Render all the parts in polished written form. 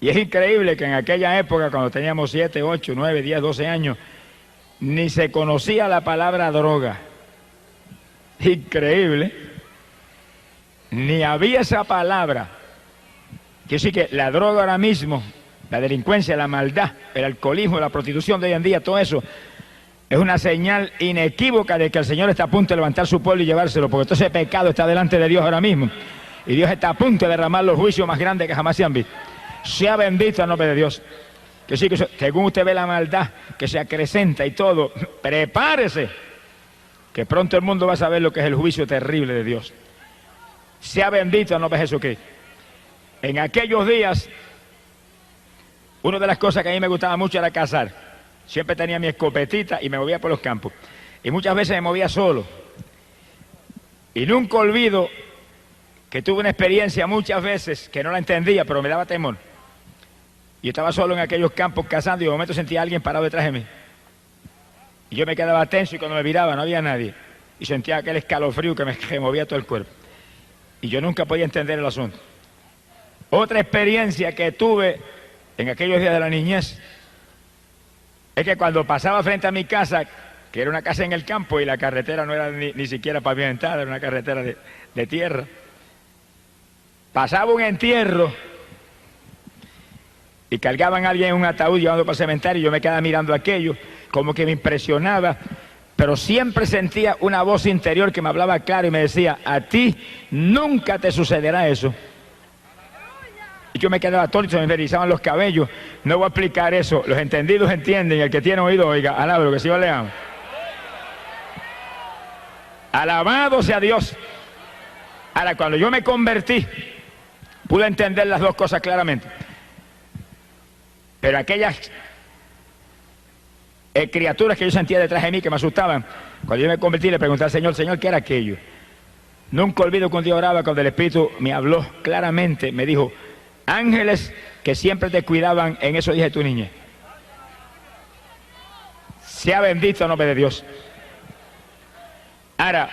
Y es increíble que en aquella época, cuando teníamos 7, 8, 9, 10, 12 años, ni se conocía la palabra droga. Increíble. Ni había esa palabra. Quiere decir que la droga ahora mismo, la delincuencia, la maldad, el alcoholismo, la prostitución de hoy en día, todo eso, es una señal inequívoca de que el Señor está a punto de levantar su pueblo y llevárselo, porque todo ese pecado está delante de Dios ahora mismo. Y Dios está a punto de derramar los juicios más grandes que jamás se han visto. Sea bendito el nombre de Dios. Que sí, que según usted ve la maldad que se acrecenta y todo, prepárese, que pronto el mundo va a saber lo que es el juicio terrible de Dios. Sea bendito el nombre de Jesucristo. En aquellos días, una de las cosas que a mí me gustaba mucho era cazar. Siempre tenía mi escopetita y me movía por los campos. Y muchas veces me movía solo. Y nunca olvido que tuve una experiencia muchas veces que no la entendía, pero me daba temor. Yo estaba solo en aquellos campos cazando y de momento sentía a alguien parado detrás de mí. Y yo me quedaba tenso y cuando me viraba no había nadie. Y sentía aquel escalofrío que me removía todo el cuerpo. Y yo nunca podía entender el asunto. Otra experiencia que tuve en aquellos días de la niñez es que cuando pasaba frente a mi casa, que era una casa en el campo y la carretera no era ni siquiera pavimentada, era una carretera de tierra, pasaba un entierro y cargaban a alguien en un ataúd llevando para el cementerio y yo me quedaba mirando aquello, como que me impresionaba, pero siempre sentía una voz interior que me hablaba claro y me decía, a ti nunca te sucederá eso. Y yo me quedaba atónito, me erizaban los cabellos. No voy a explicar eso, los entendidos entienden, y el que tiene oído, oiga, alabado, que Señor le ama. Alabado sea Dios. Ahora, cuando yo me convertí, pude entender las dos cosas claramente. Pero aquellas criaturas que yo sentía detrás de mí que me asustaban, cuando yo me convertí le pregunté al Señor, Señor, ¿qué era aquello? Nunca olvido que un día oraba cuando el Espíritu me habló claramente, me dijo, ángeles que siempre te cuidaban en esos días de tu niñez. Sea bendito el nombre de Dios. Ahora,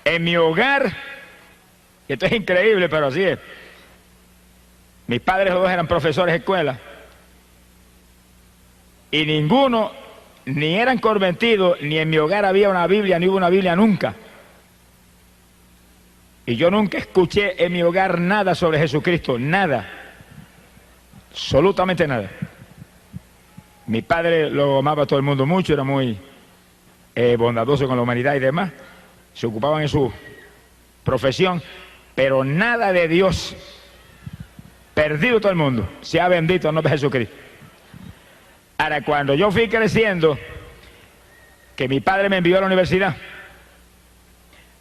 en mi hogar, y esto es increíble, pero así es, mis padres los dos eran profesores de escuela, y ninguno, ni eran convertidos, ni en mi hogar había una Biblia, ni hubo una Biblia nunca. Y yo nunca escuché en mi hogar nada sobre Jesucristo, nada, absolutamente nada. Mi padre lo amaba a todo el mundo mucho, era muy bondadoso con la humanidad y demás, se ocupaban en su profesión, pero nada de Dios, perdido todo el mundo, sea bendito el nombre de Jesucristo. Ahora, cuando yo fui creciendo, que mi padre me envió a la universidad,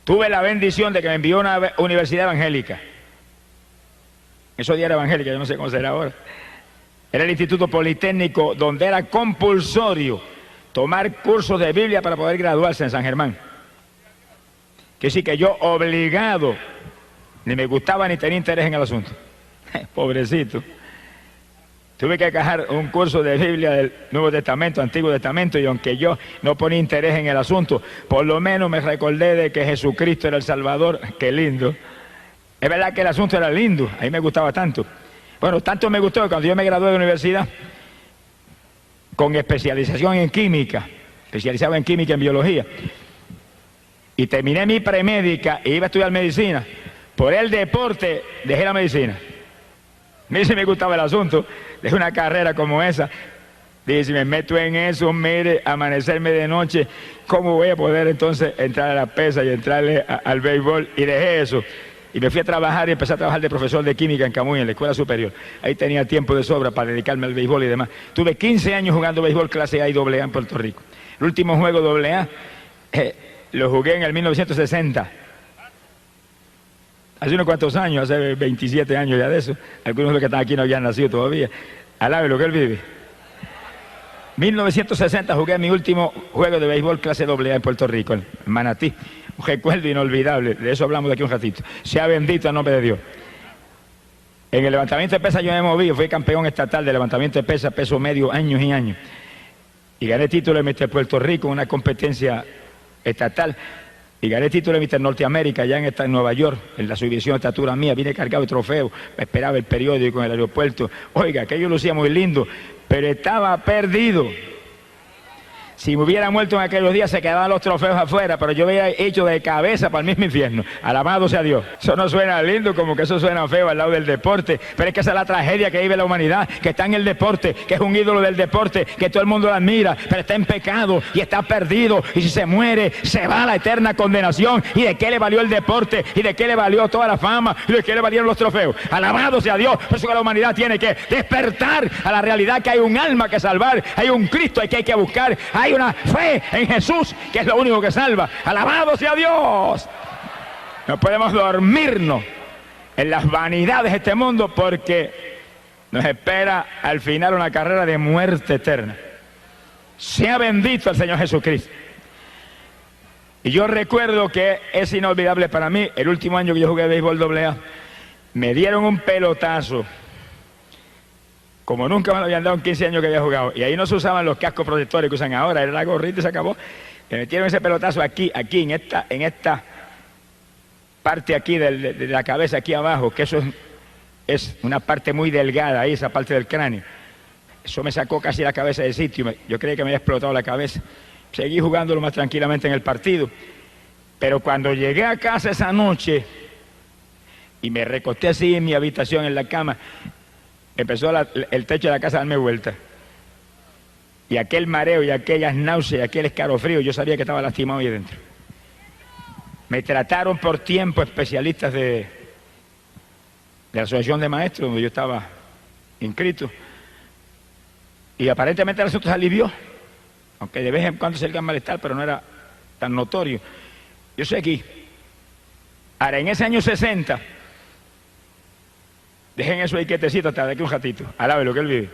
tuve la bendición de que me envió a una universidad evangélica. Esos días era evangélica, yo no sé cómo será ahora. Era el Instituto Politécnico, donde era compulsorio tomar cursos de Biblia para poder graduarse en San Germán. Que sí que yo obligado, ni me gustaba ni tenía interés en el asunto. Pobrecito. Tuve que acabar un curso de Biblia del Nuevo Testamento, Antiguo Testamento, y aunque yo no ponía interés en el asunto, por lo menos me recordé de que Jesucristo era el Salvador. Qué lindo. Es verdad que el asunto era lindo, a mí me gustaba tanto. Bueno, tanto me gustó que cuando yo me gradué de la universidad, con especialización en química, especializado en química y en biología, y terminé mi premédica e iba a estudiar medicina, por el deporte dejé la medicina. A mí sí me gustaba el asunto de una carrera como esa. Dije, si me meto en eso, mire, amanecerme de noche, ¿cómo voy a poder entonces entrar a la pesa y entrarle al béisbol? Y dejé eso. Y me fui a trabajar y empecé a trabajar de profesor de química en Camuy, en la escuela superior. Ahí tenía tiempo de sobra para dedicarme al béisbol y demás. Tuve 15 años jugando béisbol clase A y AA en Puerto Rico. El último juego AA lo jugué en el 1960. Hace unos cuantos años, hace 27 años ya de eso. Algunos de los que están aquí no habían nacido todavía. Alabe lo que él vive. 1960 jugué mi último juego de béisbol clase AA en Puerto Rico, en Manatí. Un recuerdo inolvidable, de eso hablamos de aquí un ratito. Sea bendito el nombre de Dios. En el levantamiento de pesas yo me moví, fui campeón estatal de levantamiento de pesas, peso medio, años y años. Y gané título de Mister Puerto Rico en una competencia estatal. Y gané el título de Mr. Norteamérica allá en Nueva York, en la subdivisión de estatura mía. Vine cargado de trofeos, me esperaba el periódico en el aeropuerto. Oiga, aquello lucía muy lindo, pero estaba perdido. Si me hubiera muerto en aquellos días se quedaban los trofeos afuera, pero yo había hecho de cabeza para el mismo infierno. Alabado sea Dios. Eso no suena lindo, como que eso suena feo al lado del deporte, pero es que esa es la tragedia que vive la humanidad, que está en el deporte, que es un ídolo del deporte, que todo el mundo lo admira, pero está en pecado y está perdido, y si se muere se va a la eterna condenación. ¿Y de qué le valió el deporte? ¿Y de qué le valió toda la fama? ¿Y de qué le valieron los trofeos? Alabado sea Dios. Por eso que la humanidad tiene que despertar a la realidad que hay un alma que salvar, hay un Cristo que hay que buscar, hay una fe en Jesús, que es lo único que salva. Alabado sea Dios. No podemos dormirnos en las vanidades de este mundo, porque nos espera al final una carrera de muerte eterna. Sea bendito el Señor Jesucristo. Y yo recuerdo que es inolvidable para mí, el último año que yo jugué béisbol AA, me dieron un pelotazo como nunca me lo habían dado en 15 años que había jugado. Y ahí no se usaban los cascos protectores que usan ahora, era la gorrita y se acabó. Me metieron ese pelotazo aquí, en esta parte aquí de la cabeza, aquí abajo, que eso es una parte muy delgada ahí, esa parte del cráneo. Eso me sacó casi la cabeza del sitio. Yo creí que me había explotado la cabeza. Seguí jugándolo más tranquilamente en el partido. Pero cuando llegué a casa esa noche y me recosté así en mi habitación, en la cama, empezó el techo de la casa a darme vuelta. Y aquel mareo y aquellas náuseas, aquel escalofrío, yo sabía que estaba lastimado ahí dentro. Me trataron por tiempo especialistas de la Asociación de Maestros, donde yo estaba inscrito. Y aparentemente el asunto se alivió, aunque de vez en cuando se el malestar, pero no era tan notorio. Yo soy aquí. Ahora, en ese año 60, dejen eso ahí quietecito hasta de aquí un ratito. Alabe lo que él vive.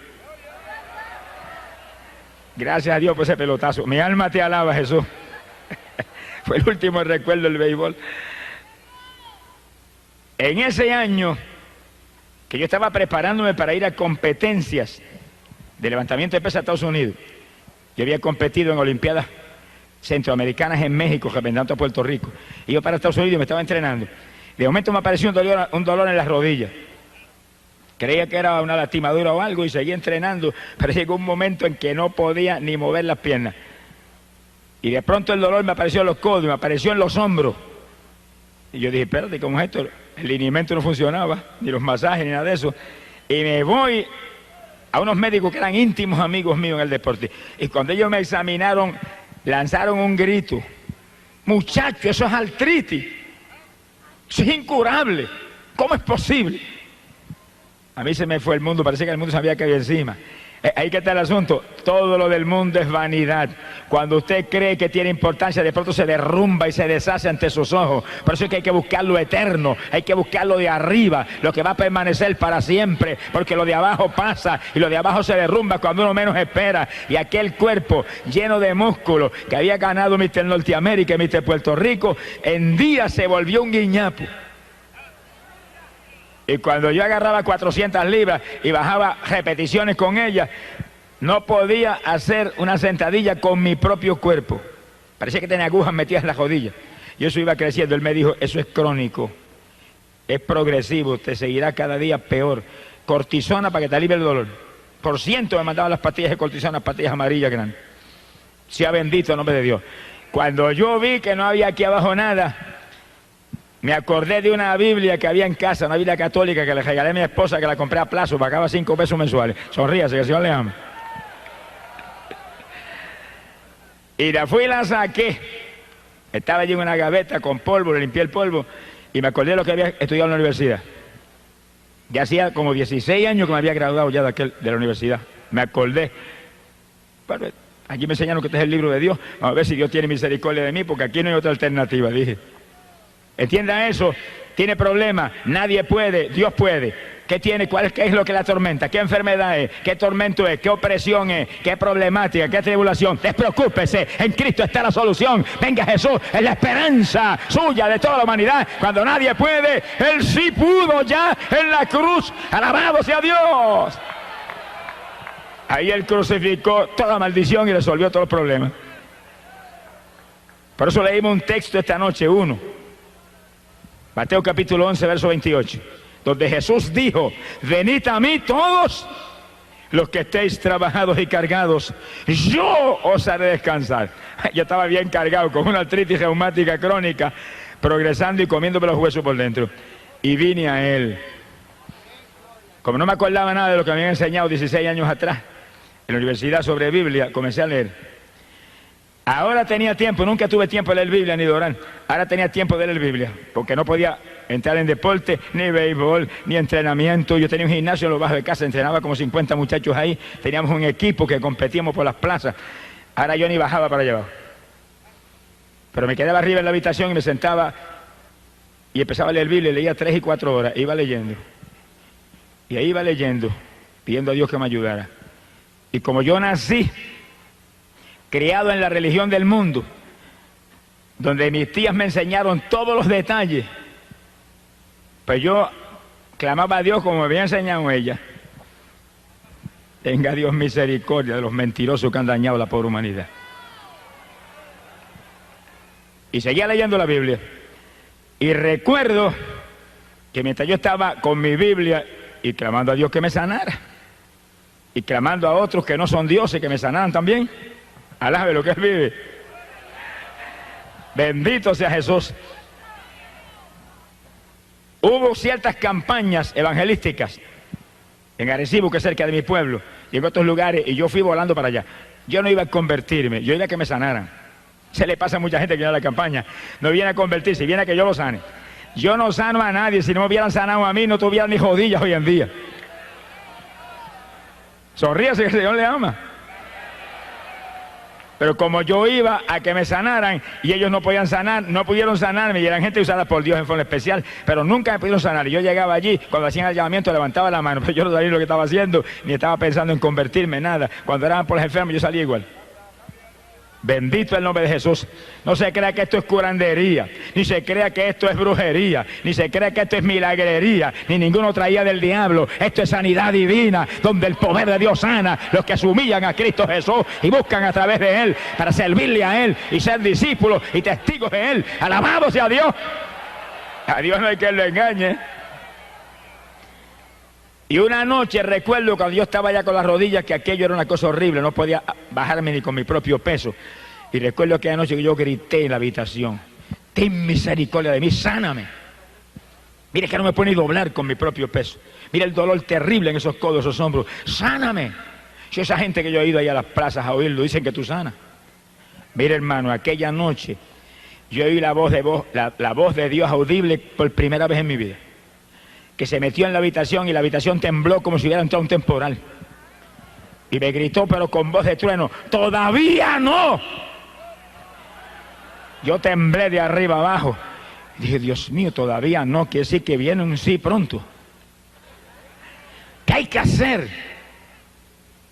Gracias a Dios por ese pelotazo. Mi alma te alaba, Jesús. Fue el último recuerdo del béisbol. En ese año que yo estaba preparándome para ir a competencias de levantamiento de pesas a Estados Unidos, yo había competido en Olimpiadas Centroamericanas en México, representando a Puerto Rico. Iba para Estados Unidos y me estaba entrenando. De momento me apareció un dolor en las rodillas. Creía que era una lastimadura o algo y seguí entrenando, pero llegó un momento en que no podía ni mover las piernas. Y de pronto el dolor me apareció en los codos, me apareció en los hombros. Y yo dije, espérate, ¿cómo es esto? El lineamiento no funcionaba, ni los masajes, ni nada de eso. Y me voy a unos médicos que eran íntimos amigos míos en el deporte. Y cuando ellos me examinaron, lanzaron un grito. Muchacho, eso es artritis. Eso es incurable. ¿Cómo es posible? A mí se me fue el mundo, parecía que el mundo se había caído encima. Ahí que está el asunto. Todo lo del mundo es vanidad. Cuando usted cree que tiene importancia, de pronto se derrumba y se deshace ante sus ojos. Por eso es que hay que buscar lo eterno, hay que buscar lo de arriba, lo que va a permanecer para siempre, porque lo de abajo pasa y lo de abajo se derrumba cuando uno menos espera. Y aquel cuerpo lleno de músculo que había ganado Mr. Norteamérica y Mr. Puerto Rico, en días se volvió un guiñapo. Y cuando yo agarraba 400 libras y bajaba repeticiones con ellas, no podía hacer una sentadilla con mi propio cuerpo. Parecía que tenía agujas metidas en la rodilla. Y eso iba creciendo. Él me dijo, eso es crónico, es progresivo, te seguirá cada día peor. Cortisona para que te alivie el dolor. Por ciento me mandaban las pastillas de cortisona, pastillas amarillas grandes. Sea bendito el nombre de Dios. Cuando yo vi que no había aquí abajo nada, me acordé de una Biblia que había en casa, una Biblia católica que le regalé a mi esposa, que la compré a plazo, pagaba 5 pesos mensuales. Sonríase, que el Señor le ama. Y la fui y la saqué. Estaba allí en una gaveta con polvo, le limpié el polvo y me acordé de lo que había estudiado en la universidad. Ya hacía como 16 años que me había graduado ya de la universidad. Me acordé. Bueno, aquí me enseñaron que este es el libro de Dios. Vamos a ver si Dios tiene misericordia de mí, porque aquí no hay otra alternativa, dije. Entienda eso, tiene problemas, nadie puede, Dios puede. ¿Qué tiene? ¿Qué es lo que la atormenta? ¿Qué enfermedad es? ¿Qué tormento es? ¿Qué opresión es? ¿Qué problemática? ¿Qué tribulación? Despreocúpese, en Cristo está la solución. Venga Jesús, es la esperanza suya de toda la humanidad. Cuando nadie puede, Él sí pudo ya en la cruz. Alabado sea Dios. Ahí Él crucificó toda maldición y resolvió todos los problemas. Por eso leímos un texto esta noche, uno. Mateo capítulo 11, verso 28. Donde Jesús dijo, venid a mí todos los que estéis trabajados y cargados, yo os haré descansar. Yo estaba bien cargado con una artritis reumática crónica, progresando y comiéndome los huesos por dentro. Y vine a Él. Como no me acordaba nada de lo que me habían enseñado 16 años atrás, en la universidad sobre Biblia, comencé a leer. Ahora tenía tiempo, nunca tuve tiempo de leer Biblia ni de orar. Ahora tenía tiempo de leer Biblia, porque no podía entrar en deporte, ni béisbol, ni entrenamiento. Yo tenía un gimnasio en los bajos de casa, entrenaba como 50 muchachos ahí. Teníamos un equipo que competíamos por las plazas. Ahora yo ni bajaba para allá abajo. Pero me quedaba arriba en la habitación y me sentaba y empezaba a leer Biblia, y leía 3 y 4 horas, iba leyendo. Y ahí iba leyendo, pidiendo a Dios que me ayudara. Y como yo nací criado en la religión del mundo, donde mis tías me enseñaron todos los detalles, pues yo clamaba a Dios como me había enseñado ella. Tenga Dios misericordia de los mentirosos que han dañado la pobre humanidad. Y seguía leyendo la Biblia. Y recuerdo que mientras yo estaba con mi Biblia y clamando a Dios que me sanara, y clamando a otros que no son dioses que me sanaran también, alabe lo que Él vive. Bendito sea Jesús. Hubo ciertas campañas evangelísticas en Arecibo, que es cerca de mi pueblo, y en otros lugares, y yo fui volando para allá. Yo no iba a convertirme, yo iba a que me sanaran. Se le pasa a mucha gente que viene a la campaña, no viene a convertirse, viene a que yo lo sane. Yo no sano a nadie. Si no me hubieran sanado a mí, no tuvieran ni rodillas hoy en día. Sonríase, que el Señor le ama. Pero como yo iba a que me sanaran y ellos no podían sanar, no pudieron sanarme, y eran gente usada por Dios en forma especial, pero nunca me pudieron sanar. Y yo llegaba allí, cuando hacían el llamamiento levantaba la mano, pero yo no sabía lo que estaba haciendo, ni estaba pensando en convertirme, nada. Cuando eran por los enfermos yo salía igual. Bendito el nombre de Jesús. No se crea que esto es curandería, ni se crea que esto es brujería, ni se crea que esto es milagrería, ni ninguno traía del diablo. Esto es sanidad divina, donde el poder de Dios sana los que se humillan a Cristo Jesús y buscan a través de Él para servirle a Él y ser discípulos y testigos de Él. Alabado sea Dios. A Dios no hay quien lo engañe. Y una noche recuerdo cuando yo estaba allá con las rodillas, que aquello era una cosa horrible, no podía bajarme ni con mi propio peso. Y recuerdo aquella noche que yo grité en la habitación, ten misericordia de mí, sáname. Mire que no me puedo ni doblar con mi propio peso. Mira el dolor terrible en esos codos, esos hombros. Sáname. Si esa gente que yo he ido allá a las plazas a oírlo, dicen que tú sanas. Mira, hermano, aquella noche yo oí la voz de Dios audible por primera vez en mi vida, que se metió en la habitación y la habitación tembló como si hubiera entrado un temporal. Y me gritó, pero con voz de trueno, ¡todavía no! Yo temblé de arriba abajo. Dije, Dios mío, todavía no, quiere decir que viene un sí pronto. ¿Qué hay que hacer?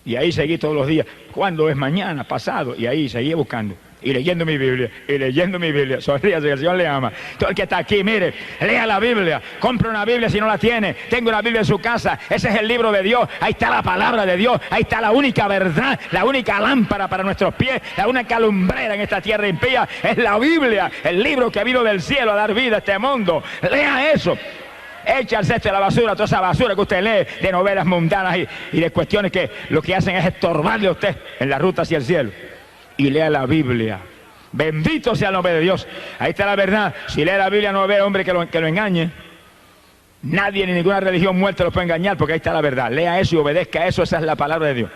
Y ahí seguí todos los días. ¿Cuándo es mañana? Pasado. Y ahí seguí buscando. Y leyendo mi Biblia, y leyendo mi Biblia. Sonríase, que el Señor le ama. Todo el que está aquí, mire, lea la Biblia, compre una Biblia si no la tiene, tenga una Biblia en su casa, ese es el libro de Dios, ahí está la palabra de Dios, ahí está la única verdad, la única lámpara para nuestros pies, la única lumbrera en esta tierra impía, es la Biblia, el libro que vino del cielo a dar vida a este mundo. Lea eso. Echa al cesto de la basura, toda esa basura que usted lee de novelas mundanas y de cuestiones que lo que hacen es estorbarle a usted en la ruta hacia el cielo. Y lea la Biblia. Bendito sea el nombre de Dios. Ahí está la verdad. Si lee la Biblia no ve hombre que lo engañe. Nadie ni ninguna religión muerta lo puede engañar, porque ahí está la verdad. Lea eso y obedezca eso. Esa es la palabra de Dios.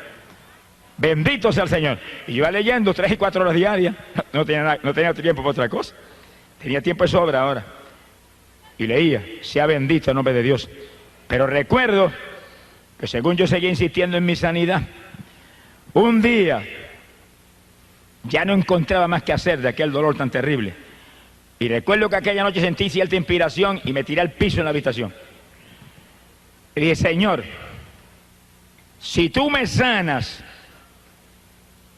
Bendito sea el Señor. Y yo iba leyendo 3 y 4 horas diarias. No tenía tiempo para otra cosa. Tenía tiempo de sobra ahora. Y leía. Sea bendito el nombre de Dios. Pero recuerdo que según yo seguía insistiendo en mi sanidad, un día ya no encontraba más que hacer de aquel dolor tan terrible. Y recuerdo que aquella noche sentí cierta inspiración y me tiré al piso en la habitación. Y dije, Señor, si tú me sanas,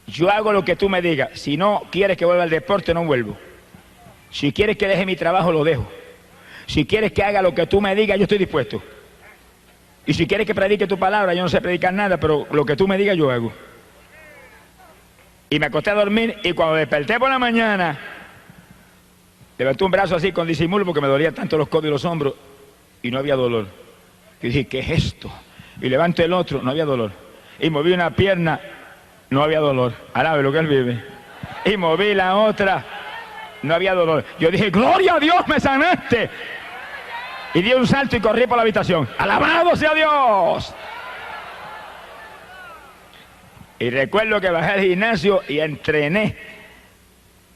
yo hago lo que tú me digas. Si no quieres que vuelva al deporte, no vuelvo. Si quieres que deje mi trabajo, lo dejo. Si quieres que haga lo que tú me digas, yo estoy dispuesto. Y si quieres que predique tu palabra, yo no sé predicar nada, pero lo que tú me digas, yo hago. Y me acosté a dormir, y cuando desperté por la mañana, Levanté un brazo así con disimulo porque me dolían tanto los codos y los hombros y no había dolor. Y dije, ¿qué es esto? Y levanto el otro, no había dolor. Y moví una pierna, no había dolor. Alabe lo que él vive. Y moví la otra, no había dolor. Yo dije, gloria a Dios, me sanaste. Y di un salto y corrí por la habitación. ¡Alabado sea Dios! Y recuerdo que bajé al gimnasio y entrené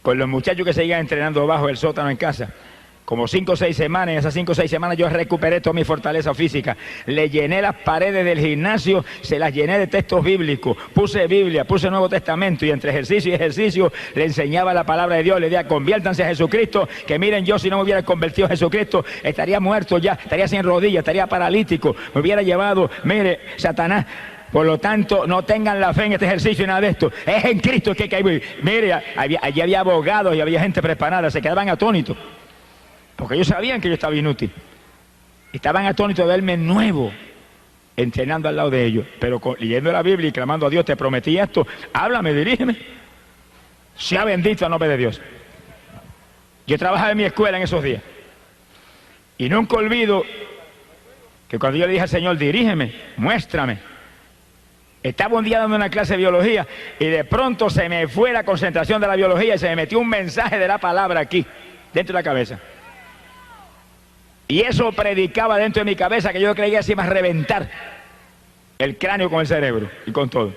con los muchachos que seguían entrenando bajo el sótano en casa. Como 5 o 6 semanas, en esas 5 o 6 semanas yo recuperé toda mi fortaleza física. Le llené las paredes del gimnasio, se las llené de textos bíblicos. Puse Biblia, puse Nuevo Testamento y entre ejercicio y ejercicio le enseñaba la palabra de Dios. Le decía, conviértanse a Jesucristo, que miren, yo si no me hubiera convertido a Jesucristo, estaría muerto ya, estaría sin rodillas, estaría paralítico, me hubiera llevado, mire, Satanás. Por lo tanto, no tengan la fe en este ejercicio y nada de esto. Es en Cristo que hay que vivir. Mire, allí había abogados y había gente preparada, se quedaban atónitos. Porque ellos sabían que yo estaba inútil. Estaban atónitos de verme nuevo, entrenando al lado de ellos. Pero leyendo la Biblia y clamando a Dios, te prometí esto, háblame, dirígeme. Sea bendito el nombre de Dios. Yo trabajaba en mi escuela en esos días. Y nunca olvido que cuando yo le dije al Señor, dirígeme, muéstrame. Estaba un día dando una clase de biología y de pronto se me fue la concentración de la biología y se me metió un mensaje de la palabra aquí, dentro de la cabeza. Y eso predicaba dentro de mi cabeza que yo creía que se iba a reventar el cráneo con el cerebro y con todo.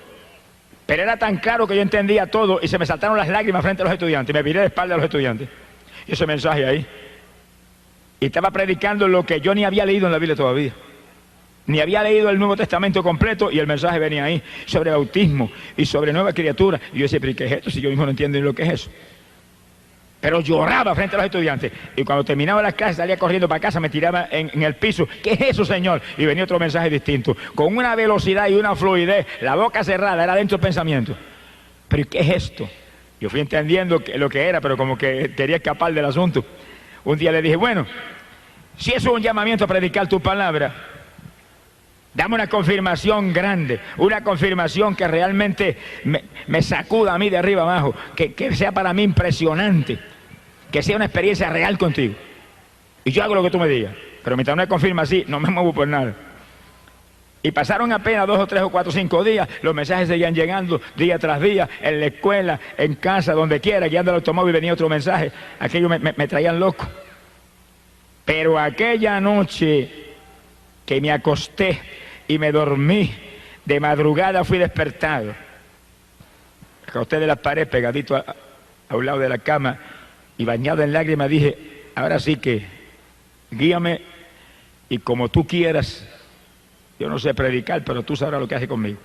Pero era tan claro que yo entendía todo y se me saltaron las lágrimas frente a los estudiantes. Me viré de espalda a los estudiantes. Y ese mensaje ahí. Y estaba predicando lo que yo ni había leído en la Biblia todavía. Ni había leído el Nuevo Testamento completo y el mensaje venía ahí sobre bautismo y sobre nueva criatura. Y yo decía, ¿pero qué es esto? Si yo mismo no entiendo ni lo que es eso. Pero lloraba frente a los estudiantes. Y cuando terminaba las clases salía corriendo para casa, me tiraba en el piso. ¿Qué es eso, Señor? Y venía otro mensaje distinto. Con una velocidad y una fluidez, la boca cerrada, era dentro del pensamiento. ¿Pero qué es esto? Yo fui entendiendo lo que era, pero como que quería escapar del asunto. Un día le dije, bueno, si eso es un llamamiento a predicar tu palabra, dame una confirmación grande, una confirmación que realmente me sacuda a mí de arriba abajo, que sea para mí impresionante, que sea una experiencia real contigo. Y yo hago lo que tú me digas, pero mientras no me confirma así, no me muevo por nada. Y pasaron apenas 2 o 3 o 4 o 5 días, los mensajes seguían llegando día tras día, en la escuela, en casa, donde quiera, guiando el automóvil venía otro mensaje. Aquello me traían loco. Pero aquella noche que me acosté y me dormí, de madrugada fui despertado. Me acosté de la pared, pegadito a un lado de la cama, y bañado en lágrimas dije, ahora sí que guíame y como tú quieras. Yo no sé predicar, pero tú sabrás lo que haces conmigo.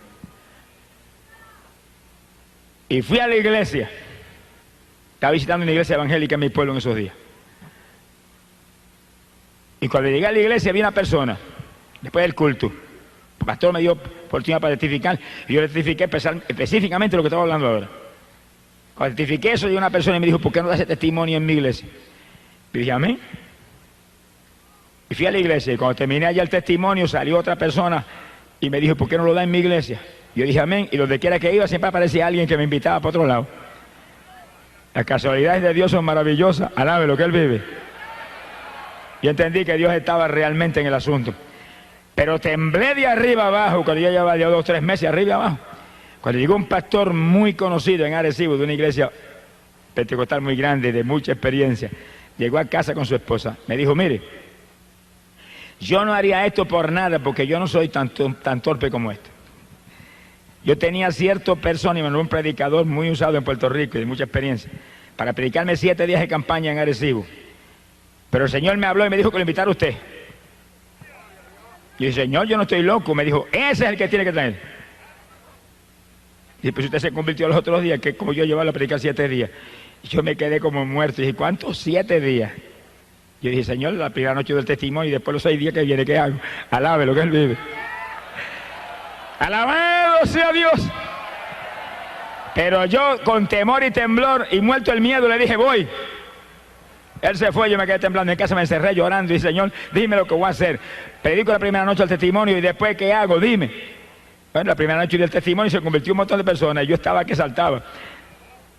Y fui a la iglesia. Estaba visitando una iglesia evangélica en mi pueblo en esos días. Y cuando llegué a la iglesia vi una persona, después del culto. El pastor me dio oportunidad para testificar y yo le testifiqué específicamente lo que estaba hablando ahora. Cuando testifiqué eso, llegó una persona y me dijo, ¿por qué no das ese testimonio en mi iglesia? Y dije, amén. Y fui a la iglesia y cuando terminé allá el testimonio salió otra persona y me dijo, ¿por qué no lo da en mi iglesia? Yo dije, amén. Y donde quiera que iba siempre aparecía alguien que me invitaba para otro lado. Las casualidades de Dios son maravillosas. Alabe lo que Él vive. Yo entendí que Dios estaba realmente en el asunto. Pero temblé de arriba abajo, cuando yo llevaba 2 o 3 meses arriba abajo. Cuando llegó un pastor muy conocido en Arecibo, de una iglesia pentecostal muy grande, de mucha experiencia, llegó a casa con su esposa. Me dijo, mire, yo no haría esto por nada, porque yo no soy tan torpe como este. Yo tenía cierto persona, y me un predicador muy usado en Puerto Rico y de mucha experiencia, para predicarme 7 días de campaña en Arecibo. Pero el Señor me habló y me dijo que lo invitara a usted. Y el Señor, yo no estoy loco. Me dijo, ese es el que tiene que traer. Y pues usted se convirtió los otros días, que como yo llevaba a predicar 7 días. Y yo me quedé como muerto. Y dije, ¿cuántos 7 días? Yo dije, Señor, la primera noche del testimonio y después los 6 días que viene, ¿qué hago? Alabe lo que Él vive. Alabado sea Dios. Pero yo con temor y temblor y muerto el miedo le dije, voy. Él se fue, yo me quedé temblando en casa, me encerré llorando y Señor, dime lo que voy a hacer. Predico la primera noche el testimonio y después, ¿qué hago? Dime. Bueno, la primera noche del testimonio se convirtió en un montón de personas y yo estaba que saltaba.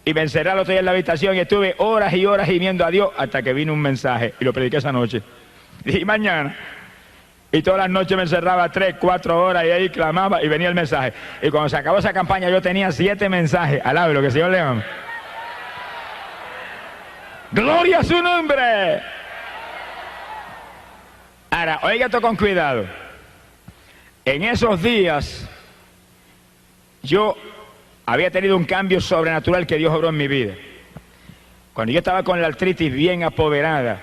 Y me encerré al otro día en la habitación y estuve horas y horas gimiendo a Dios hasta que vino un mensaje y lo prediqué esa noche. Y mañana. Y todas las noches me encerraba 3, 4 horas y ahí clamaba y venía el mensaje. Y cuando se acabó esa campaña yo tenía 7 mensajes. Alabe lo que el Señor le ama. ¡Gloria a su nombre! Ahora, oiga esto con cuidado. En esos días yo había tenido un cambio sobrenatural que Dios obró en mi vida. Cuando yo estaba con la artritis bien apoderada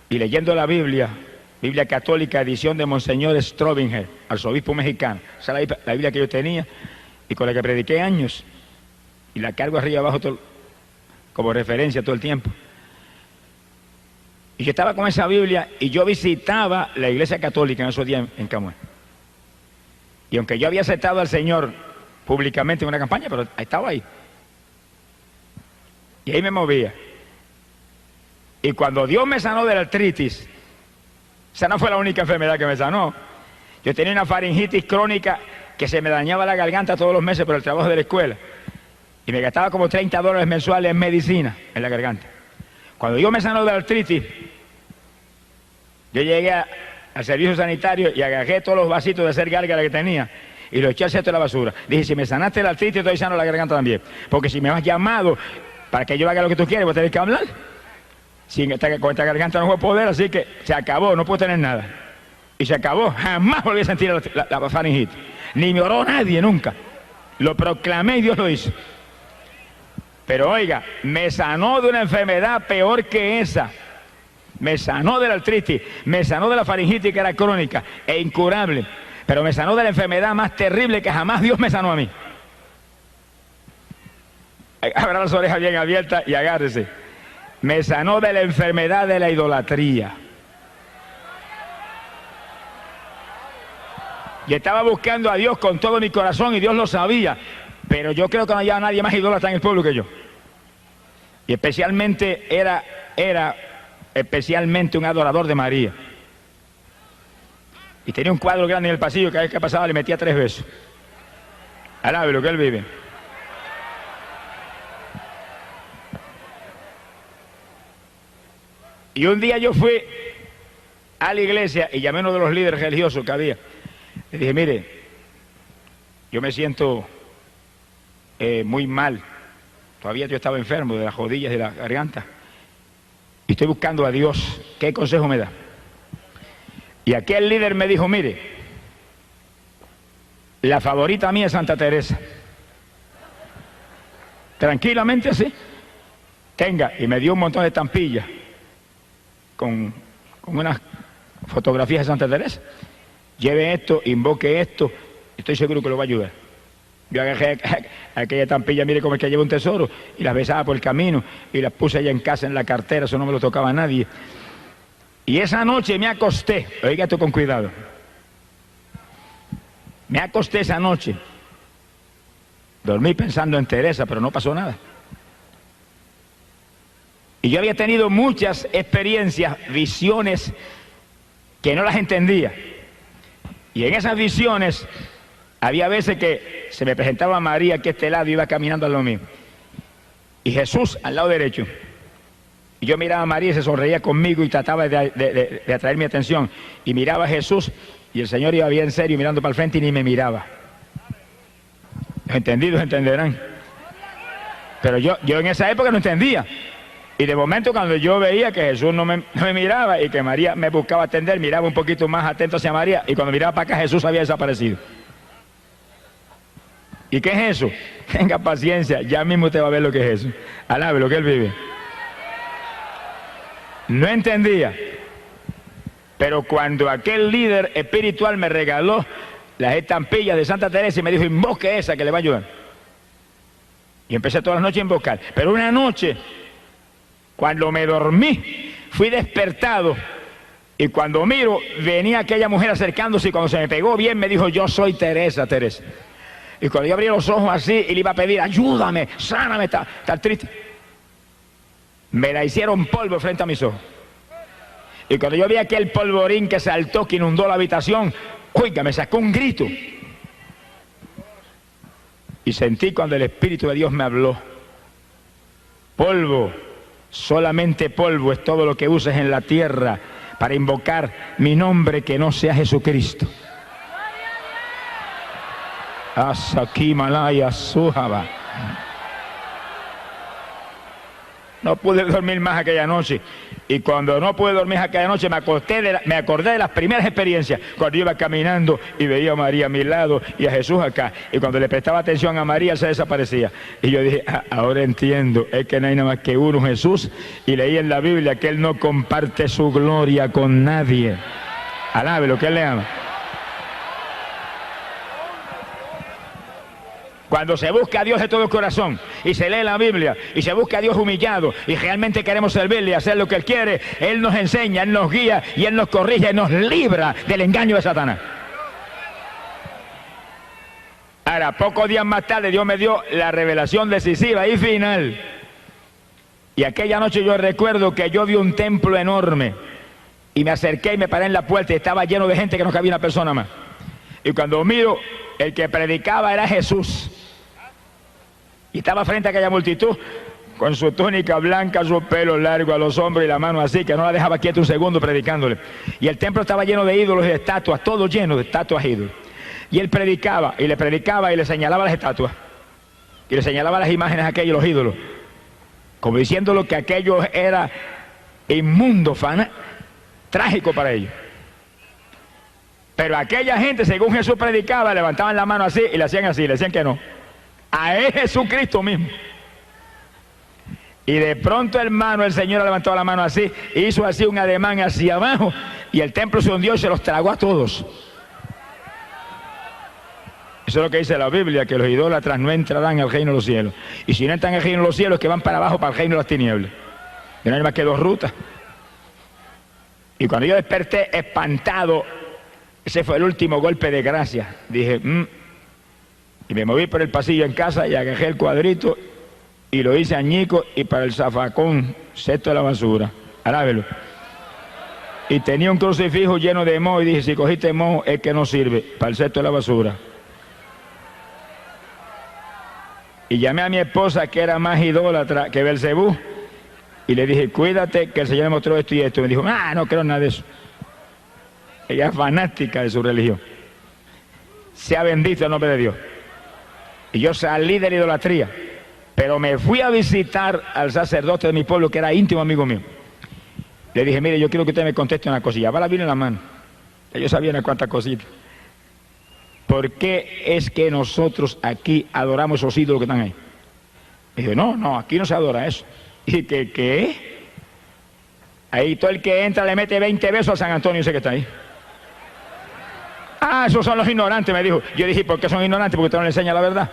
y leyendo la Biblia católica, edición de Monseñor Strobinger, arzobispo mexicano. Esa es la Biblia que yo tenía y con la que prediqué años. Y la cargo arriba y abajo como referencia todo el tiempo. Y yo estaba con esa Biblia y yo visitaba la iglesia católica en esos días en Camuy. Y aunque yo había aceptado al Señor públicamente en una campaña, pero estaba ahí. Y ahí me movía. Y cuando Dios me sanó de la artritis, esa no fue la única enfermedad que me sanó. Yo tenía una faringitis crónica que se me dañaba la garganta todos los meses por el trabajo de la escuela. Y me gastaba como $30 mensuales en medicina en la garganta. Cuando Dios me sanó de la artritis, yo llegué al servicio sanitario y agarré todos los vasitos de hacer gárgara que tenía y los eché al cesto de la basura. Dije, si me sanaste la artritis, estoy sano la garganta también. Porque si me has llamado para que yo haga lo que tú quieres, voy a tener que hablar. Con esta garganta no voy a poder, así que se acabó, no puedo tener nada. Y se acabó, jamás volví a sentir la faringitis. Ni me oró nadie nunca. Lo proclamé y Dios lo hizo. Pero oiga, me sanó de una enfermedad peor que esa. Me sanó de la artritis, me sanó de la faringitis que era crónica e incurable. Pero me sanó de la enfermedad más terrible que jamás Dios me sanó a mí. Abra las orejas bien abiertas y agárrese. Me sanó de la enfermedad de la idolatría. Y estaba buscando a Dios con todo mi corazón y Dios lo sabía. Pero yo creo que no había nadie más idólatra en el pueblo que yo. Y especialmente era especialmente un adorador de María. Y tenía un cuadro grande en el pasillo, cada vez que pasaba le metía 3 besos. Alabe lo que él vive. Y un día yo fui a la iglesia y llamé a uno de los líderes religiosos que había. Le dije, mire, yo me siento muy mal. Todavía yo estaba enfermo de las rodillas y de la garganta. Y estoy buscando a Dios. ¿Qué consejo me da? Y aquel líder me dijo, mire, la favorita mía es Santa Teresa. Tranquilamente así. Tenga. Y me dio un montón de estampillas con unas fotografías de Santa Teresa. Lleve esto, invoque esto. Estoy seguro que lo va a ayudar. Yo agarré aquella estampilla, mire cómo es que lleva un tesoro, y las besaba por el camino, y las puse allá en casa en la cartera, eso no me lo tocaba a nadie. Y esa noche me acosté, oiga esto con cuidado, me acosté esa noche, dormí pensando en Teresa, pero no pasó nada. Y yo había tenido muchas experiencias, visiones, que no las entendía. Y en esas visiones había veces que se me presentaba María aquí a este lado y iba caminando al lado mío. Y Jesús al lado derecho. Y yo miraba a María y se sonreía conmigo y trataba de atraer mi atención. Y miraba a Jesús y el Señor iba bien serio mirando para el frente y ni me miraba. Los entendidos entenderán. Pero yo en esa época no entendía. Y de momento cuando yo veía que Jesús no me miraba y que María me buscaba atender, miraba un poquito más atento hacia María y cuando miraba para acá Jesús había desaparecido. ¿Y qué es eso? Tenga paciencia, ya mismo usted va a ver lo que es eso. Alabe lo que él vive. No entendía. Pero cuando aquel líder espiritual me regaló las estampillas de Santa Teresa y me dijo, invoque esa que le va a ayudar. Y empecé todas las noches a invocar. Pero una noche, cuando me dormí, fui despertado. Y cuando miro, venía aquella mujer acercándose y cuando se me pegó bien me dijo, yo soy Teresa, Teresa. Y cuando yo abrí los ojos así y le iba a pedir, ayúdame, sáname, está triste. Me la hicieron polvo frente a mis ojos. Y cuando yo vi aquel polvorín que saltó, que inundó la habitación, oiga, me sacó un grito. Y sentí cuando el Espíritu de Dios me habló. polvo, solamente polvo es todo lo que uses en la tierra para invocar mi nombre que no sea Jesucristo. Asaki Malaya Sujaba. No pude dormir más aquella noche. Y cuando no pude dormir aquella noche me acordé de las primeras experiencias. Cuando iba caminando y veía a María a mi lado y a Jesús acá. Y cuando le prestaba atención a María, se desaparecía. Y yo dije, ahora entiendo, es que no hay nada más que uno, Jesús. Y leí en la Biblia que Él no comparte su gloria con nadie. Alabe lo que Él le ama. Cuando se busca a Dios de todo el corazón y se lee la Biblia y se busca a Dios humillado y realmente queremos servirle y hacer lo que Él quiere, Él nos enseña, Él nos guía y Él nos corrige y nos libra del engaño de Satanás. Ahora, pocos días más tarde Dios me dio la revelación decisiva y final. Y aquella noche yo recuerdo que yo vi un templo enorme y me acerqué y me paré en la puerta y estaba lleno de gente que no cabía una persona más. Y cuando miro, el que predicaba era Jesús. Y estaba frente a aquella multitud, con su túnica blanca, su pelo largo a los hombros y la mano así, que no la dejaba quieta un segundo predicándole. Y el templo estaba lleno de ídolos y de estatuas, todo lleno de estatuas e ídolos. Y él predicaba y le señalaba las estatuas. Y le señalaba las imágenes a aquellos, los ídolos. Como diciéndolo que aquello era inmundo, trágico para ellos. Pero aquella gente, según Jesús predicaba, levantaban la mano así y le hacían así, le decían que no. A él Jesucristo mismo. Y de pronto, hermano, el Señor levantó la mano así, hizo así un ademán hacia abajo, y el templo se hundió y se los tragó a todos. Eso es lo que dice la Biblia, que los idólatras no entrarán al reino de los cielos. Y si no entran al reino de los cielos, es que van para abajo, para el reino de las tinieblas. Y no hay más que dos rutas. Y cuando yo desperté espantado, ese fue el último golpe de gracia. Dije, Y me moví por el pasillo en casa y agarré el cuadrito y lo hice añico y para el zafacón, cesto de la basura. Arábelo. Y tenía un crucifijo lleno de moho y dije, si cogiste moho es que no sirve, para el cesto de la basura. Y llamé a mi esposa, que era más idólatra que Belcebú, y le dije, cuídate que el Señor me mostró esto y esto. Y me dijo, no creo en nada de eso. Ella es fanática de su religión. Sea bendito el nombre de Dios. Y yo salí de la idolatría, pero me fui a visitar al sacerdote de mi pueblo, que era íntimo amigo mío. Le dije, mire, yo quiero que usted me conteste una cosilla. Va la Biblia en la mano. Ellos sabían unas cuantas cositas. ¿Por qué es que nosotros aquí adoramos esos ídolos que están ahí? Y dije, no, aquí no se adora eso. Y que, ¿qué? Ahí todo el que entra le mete 20 besos a San Antonio, ese que está ahí. Esos son los ignorantes, me dijo. Yo dije, ¿por qué son ignorantes? Porque usted no le enseña la verdad.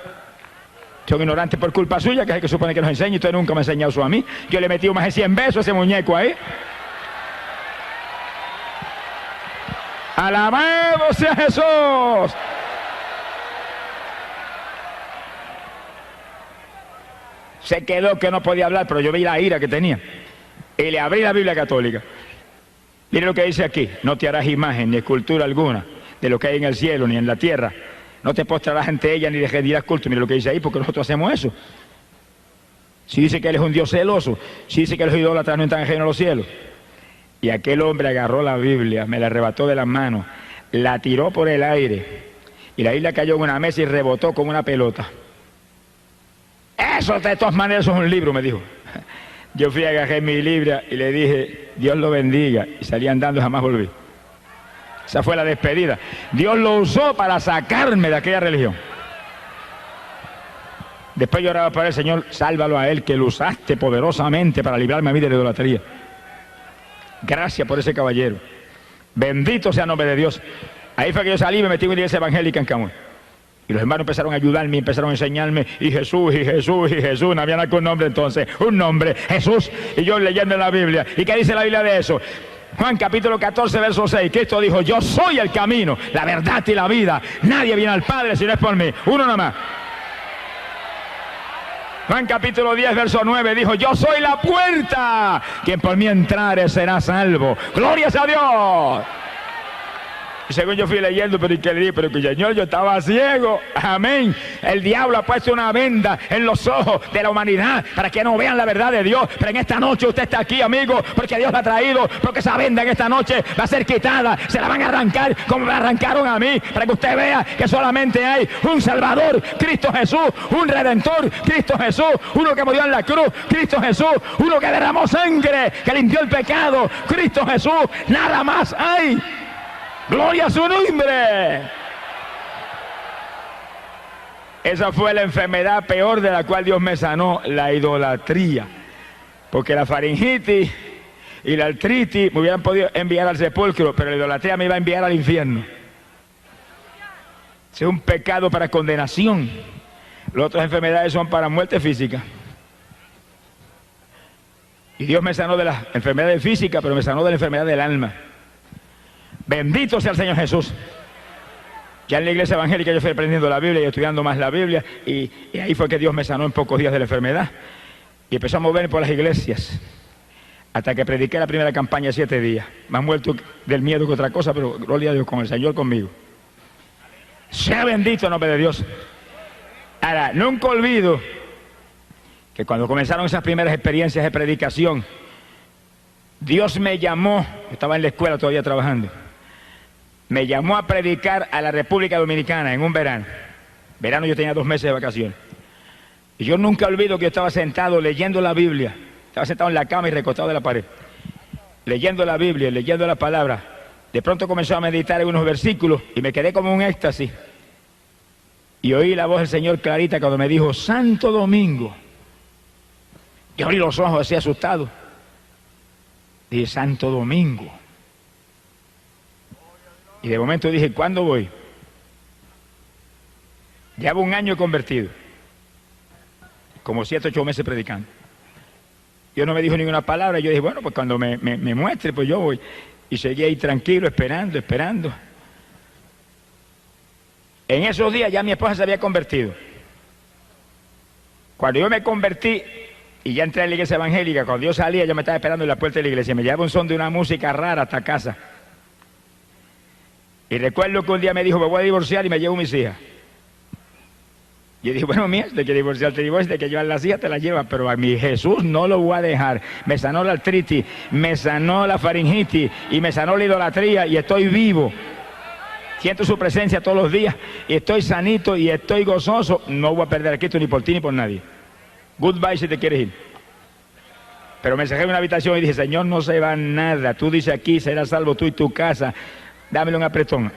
Son ignorantes por culpa suya, que es el que supone que nos enseña, y usted nunca me ha enseñado eso a mí. Yo le metí más de 100 besos a ese muñeco ahí. ¡Alabado sea Jesús! Se quedó que no podía hablar, pero yo vi la ira que tenía. Y le abrí la Biblia católica. Mire lo que dice aquí. No te harás imagen ni escultura alguna de lo que hay en el cielo ni en la tierra. No te postrarás ante ella ni le rendirás culto. Mire lo que dice ahí, porque nosotros hacemos eso. Si dice que Él es un Dios celoso, si dice que los idólatras no entran en el reino de los cielos. Y aquel hombre agarró la Biblia, me la arrebató de las manos, la tiró por el aire, y la Biblia cayó en una mesa y rebotó como una pelota. Eso de todas maneras es un libro, me dijo. Yo fui a agarrar mi Biblia y le dije, Dios lo bendiga, y salí andando y jamás volví. Esa fue la despedida. Dios lo usó para sacarme de aquella religión. Después yo oraba para el Señor, sálvalo a Él, que lo usaste poderosamente para librarme a mí de la idolatría. Gracias por ese caballero. Bendito sea el nombre de Dios. Ahí fue que yo salí y me metí en una iglesia evangélica en Camuy. Y los hermanos empezaron a ayudarme, empezaron a enseñarme, y Jesús, y Jesús, y Jesús. No había nada con un nombre entonces, un nombre, Jesús. Y yo leyendo en la Biblia. ¿Y qué dice la Biblia de eso? Juan capítulo 14, verso 6, Cristo dijo, yo soy el camino, la verdad y la vida. Nadie viene al Padre si no es por mí. Uno nada más. Juan capítulo 10, verso 9, dijo, yo soy la puerta. Quien por mí entrare será salvo. ¡Glorias a Dios! Y según yo fui leyendo, pero ¿y qué le dije? Pero que Señor, yo estaba ciego. Amén. El diablo ha puesto una venda en los ojos de la humanidad para que no vean la verdad de Dios. Pero en esta noche usted está aquí, amigo, porque Dios la ha traído, porque esa venda en esta noche va a ser quitada. Se la van a arrancar como me arrancaron a mí, para que usted vea que solamente hay un Salvador, Cristo Jesús, un Redentor, Cristo Jesús, uno que murió en la cruz, Cristo Jesús, uno que derramó sangre, que limpió el pecado, Cristo Jesús. Nada más hay. ¡Gloria a su nombre! Esa fue la enfermedad peor de la cual Dios me sanó, la idolatría. Porque la faringitis y la artritis me hubieran podido enviar al sepulcro, pero la idolatría me iba a enviar al infierno. Ese es un pecado para condenación. Las otras enfermedades son para muerte física. Y Dios me sanó de las enfermedades físicas, pero me sanó de la enfermedad del alma. Bendito sea el Señor Jesús. Ya en la iglesia evangélica yo fui aprendiendo la Biblia y estudiando más la Biblia, y ahí fue que Dios me sanó en pocos días de la enfermedad. Y empezó a moverme por las iglesias, hasta que prediqué la primera campaña 7 días. Más muerto del miedo que otra cosa, pero gloria a Dios, con el Señor conmigo. Sea bendito el nombre de Dios. Ahora, nunca olvido que cuando comenzaron esas primeras experiencias de predicación, Dios me llamó, yo estaba en la escuela todavía trabajando, me llamó a predicar a la República Dominicana en un verano. Verano yo tenía 2 meses de vacaciones. Y yo nunca olvido que yo estaba sentado leyendo la Biblia, estaba sentado en la cama y recostado de la pared, leyendo la Biblia, leyendo la palabra. De pronto comenzó a meditar en unos versículos y me quedé como un éxtasis. Y oí la voz del Señor clarita cuando me dijo, Santo Domingo. Y abrí los ojos así asustado. Dije, Santo Domingo. Y de momento dije, ¿cuándo voy? Llevo 1 año convertido. Como 7, 8 meses predicando. Dios no me dijo ninguna palabra. Yo dije, bueno, pues cuando me muestre, pues yo voy. Y seguí ahí tranquilo, esperando. En esos días ya mi esposa se había convertido. Cuando yo me convertí y ya entré en la iglesia evangélica, cuando yo salía, yo me estaba esperando en la puerta de la iglesia. Me llevaba un son de una música rara hasta casa. Y recuerdo que un día me dijo, me voy a divorciar y me llevo mis hijas. Yo dije, bueno, mía, de que divorciar te divorcias, de que llevar las hijas te las llevas, pero a mi Jesús no lo voy a dejar. Me sanó la artritis, me sanó la faringitis y me sanó la idolatría y estoy vivo. Siento su presencia todos los días y estoy sanito y estoy gozoso. No voy a perder a Cristo ni por ti ni por nadie. Goodbye si te quieres ir. Pero me encerré en una habitación y dije, Señor, no se va nada. Tú dices aquí, serás salvo tú y tu casa. Dámelo un apretón.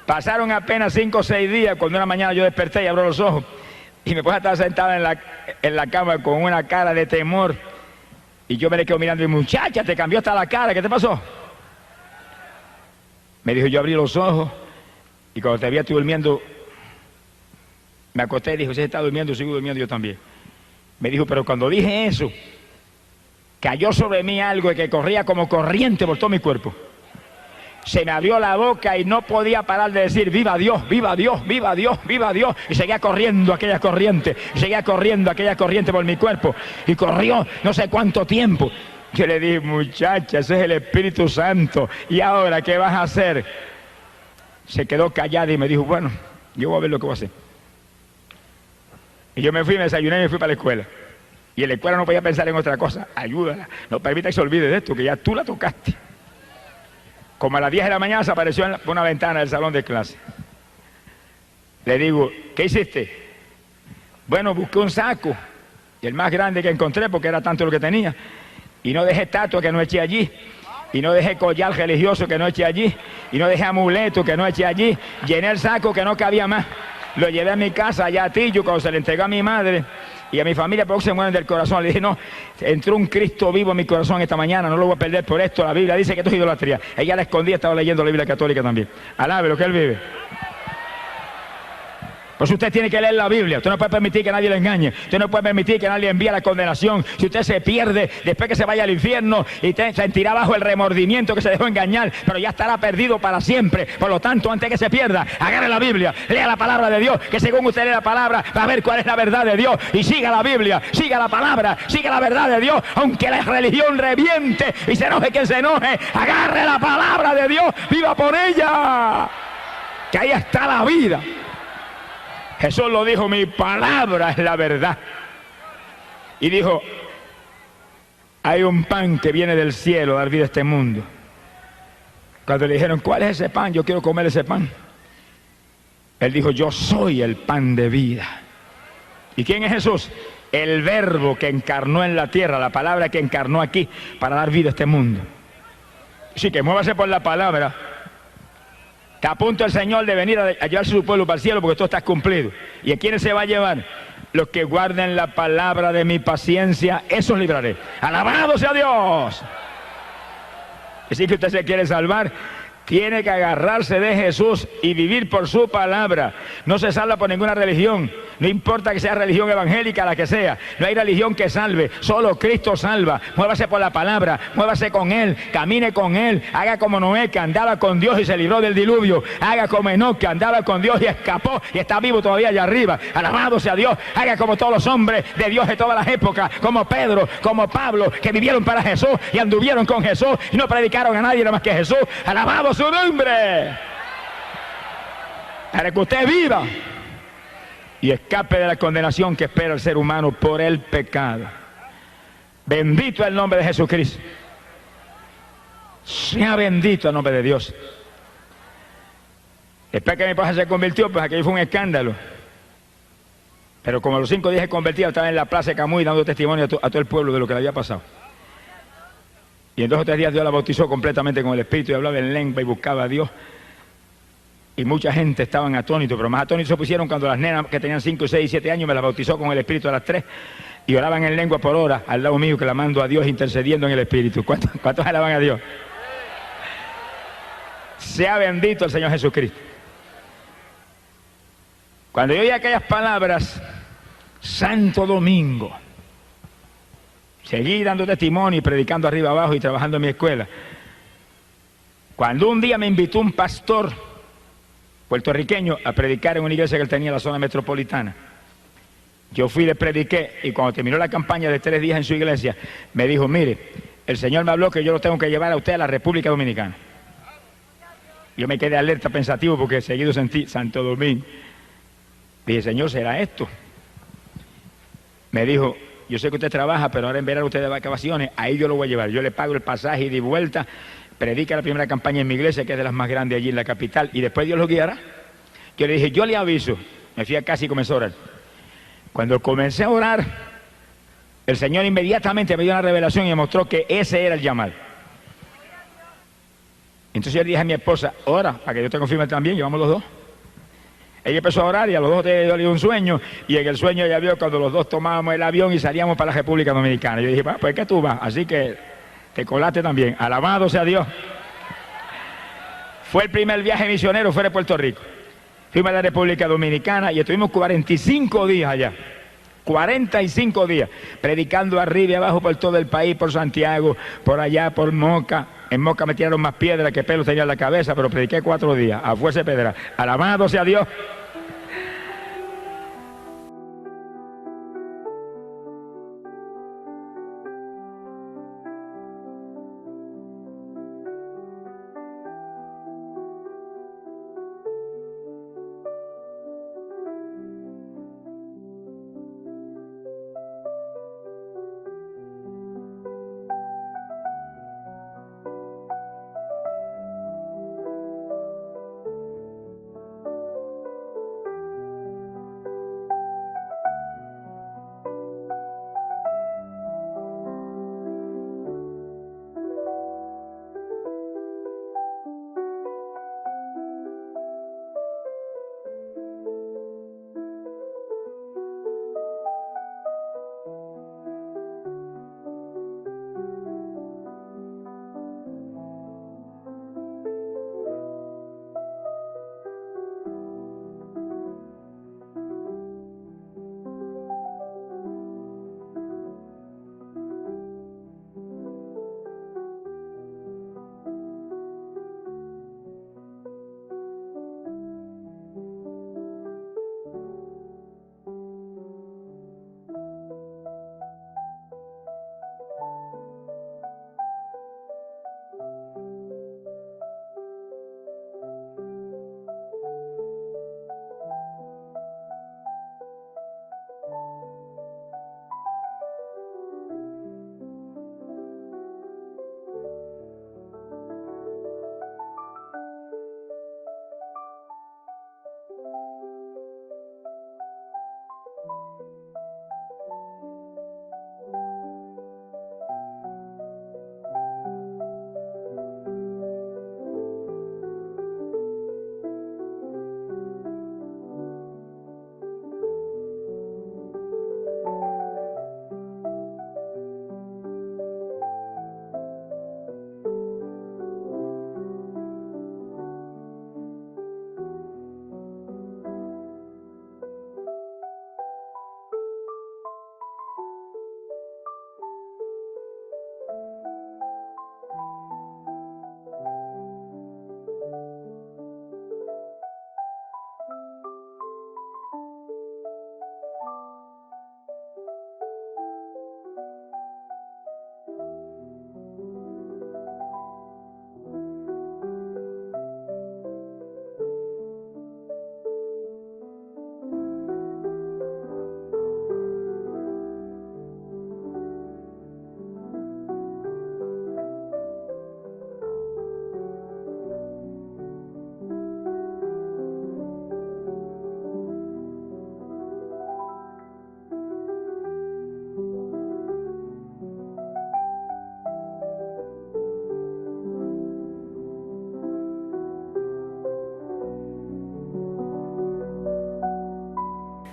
Pasaron apenas 5 o 6 días cuando una mañana yo desperté y abro los ojos y mi esposa estaba sentada en la cama con una cara de temor y yo me le quedo mirando y muchacha, te cambió hasta la cara, ¿qué te pasó? Me dijo, yo abrí los ojos y cuando te vi estoy durmiendo, me acosté y dijo, si está durmiendo, sigo durmiendo yo también. Me dijo, pero cuando dije eso, cayó sobre mí algo que corría como corriente por todo mi cuerpo. Se me abrió la boca y no podía parar de decir, viva Dios, viva Dios, viva Dios, viva Dios. Y seguía corriendo aquella corriente, por mi cuerpo. Y corrió no sé cuánto tiempo. Yo le dije, muchacha, ese es el Espíritu Santo. ¿Y ahora qué vas a hacer? Se quedó callada y me dijo, bueno, yo voy a ver lo que voy a hacer. Y yo me fui, me desayuné y me fui para la escuela. Y en la escuela no podía pensar en otra cosa. Ayúdala, no permita que se olvide de esto, que ya tú la tocaste. Como a las 10 de la mañana se apareció en una ventana del salón de clase. Le digo, ¿qué hiciste? Bueno, busqué un saco, y el más grande que encontré, porque era tanto lo que tenía, y no dejé estatua que no eché allí, y no dejé collar religioso que no eché allí, y no dejé amuleto que no eché allí. Llené el saco que no cabía más. Lo llevé a mi casa, allá a Tillo, cuando se le entregó a mi madre y a mi familia, porque se mueren del corazón. Le dije, no, entró un Cristo vivo en mi corazón esta mañana, no lo voy a perder por esto. La Biblia dice que esto es idolatría. Ella la escondía, estaba leyendo la Biblia católica también. Alabe lo que él vive. Por eso usted tiene que leer la Biblia. Usted no puede permitir que nadie le engañe. Usted no puede permitir que nadie envíe la condenación. Si usted se pierde, después que se vaya al infierno, y te sentirá bajo el remordimiento que se dejó engañar, pero ya estará perdido para siempre. Por lo tanto, antes que se pierda, agarre la Biblia, lea la palabra de Dios, que según usted lee la palabra, va a ver cuál es la verdad de Dios. Y siga la Biblia, siga la palabra, siga la verdad de Dios. Aunque la religión reviente y se enoje quien se enoje, agarre la palabra de Dios, viva por ella. Que ahí está la vida. Jesús lo dijo, mi palabra es la verdad. Y dijo, hay un pan que viene del cielo a dar vida a este mundo. Cuando le dijeron, ¿cuál es ese pan? Yo quiero comer ese pan. Él dijo, yo soy el pan de vida. ¿Y quién es Jesús? El verbo que encarnó en la tierra, la palabra que encarnó aquí para dar vida a este mundo. Así que muévase por la palabra. Está a punto el Señor de venir a llevarse su pueblo para el cielo porque todo está cumplido. ¿Y a quiénes se va a llevar? Los que guarden la palabra de mi paciencia, esos libraré. ¡Alabado sea Dios! Así que usted se quiere salvar, tiene que agarrarse de Jesús y vivir por su palabra. No se salva por ninguna religión. No importa que sea religión evangélica, la que sea. No hay religión que salve. Solo Cristo salva. Muévase por la palabra. Muévase con Él. Camine con Él. Haga como Noé, que andaba con Dios y se libró del diluvio. Haga como Enoc, que andaba con Dios y escapó y está vivo todavía allá arriba. Alabado sea Dios. Haga como todos los hombres de Dios de todas las épocas. Como Pedro, como Pablo, que vivieron para Jesús y anduvieron con Jesús y no predicaron a nadie nada más que Jesús. Alabado su nombre. Para que usted viva y escape de la condenación que espera el ser humano por el pecado. Bendito el nombre de Jesucristo. Sea bendito el nombre de Dios. Después que mi esposa se convirtió, pues aquello fue un escándalo. Pero como a los 5 días se convertía, estaba en la plaza de Camuy dando testimonio a todo el pueblo de lo que le había pasado. Y en 2 o 3 días Dios la bautizó completamente con el Espíritu y hablaba en lengua y buscaba a Dios. Y mucha gente estaban atónitos, pero más atónitos se pusieron cuando las nenas que tenían 5, 6 y 7 años me las bautizó con el Espíritu a las 3 y oraban en lengua por hora al lado mío, clamando a Dios, intercediendo en el Espíritu. ¿Cuántos alaban a Dios? Sea bendito el Señor Jesucristo. Cuando yo oí aquellas palabras, Santo Domingo, seguí dando testimonio y predicando arriba abajo y trabajando en mi escuela. Cuando un día me invitó un pastor puertorriqueño a predicar en una iglesia que él tenía en la zona metropolitana. Yo fui, le prediqué y cuando terminó la campaña de 3 días en su iglesia, me dijo, mire, el Señor me habló que yo lo tengo que llevar a usted a la República Dominicana. Yo me quedé alerta, pensativo, porque seguido sentí Santo Domingo. Dije, Señor, ¿será esto? Me dijo, yo sé que usted trabaja, pero ahora en verano usted de vacaciones, ahí yo lo voy a llevar. Yo le pago el pasaje y de vuelta. Predica la primera campaña en mi iglesia, que es de las más grandes allí en la capital, y después Dios lo guiará. Yo le dije, yo le aviso. Me fui a casa y comencé a orar. Cuando comencé a orar, el Señor inmediatamente me dio una revelación y me mostró que ese era el llamado. Entonces yo le dije a mi esposa, ora, para que Dios te confirme también, llevamos los dos. Ella empezó a orar y a los dos le dio un sueño, y en el sueño ella vio cuando los dos tomábamos el avión y salíamos para la República Dominicana. Yo dije, pues que tú vas, así que te colaste también. Alabado sea Dios. Fue el primer viaje misionero fuera de Puerto Rico. Fuimos a la República Dominicana y estuvimos 45 días allá. 45 días, predicando arriba y abajo por todo el país, por Santiago, por allá, por Moca. En Moca me tiraron más piedras que pelos tenía en la cabeza, pero prediqué 4 días, a fuerza de pedra. Alabado sea Dios.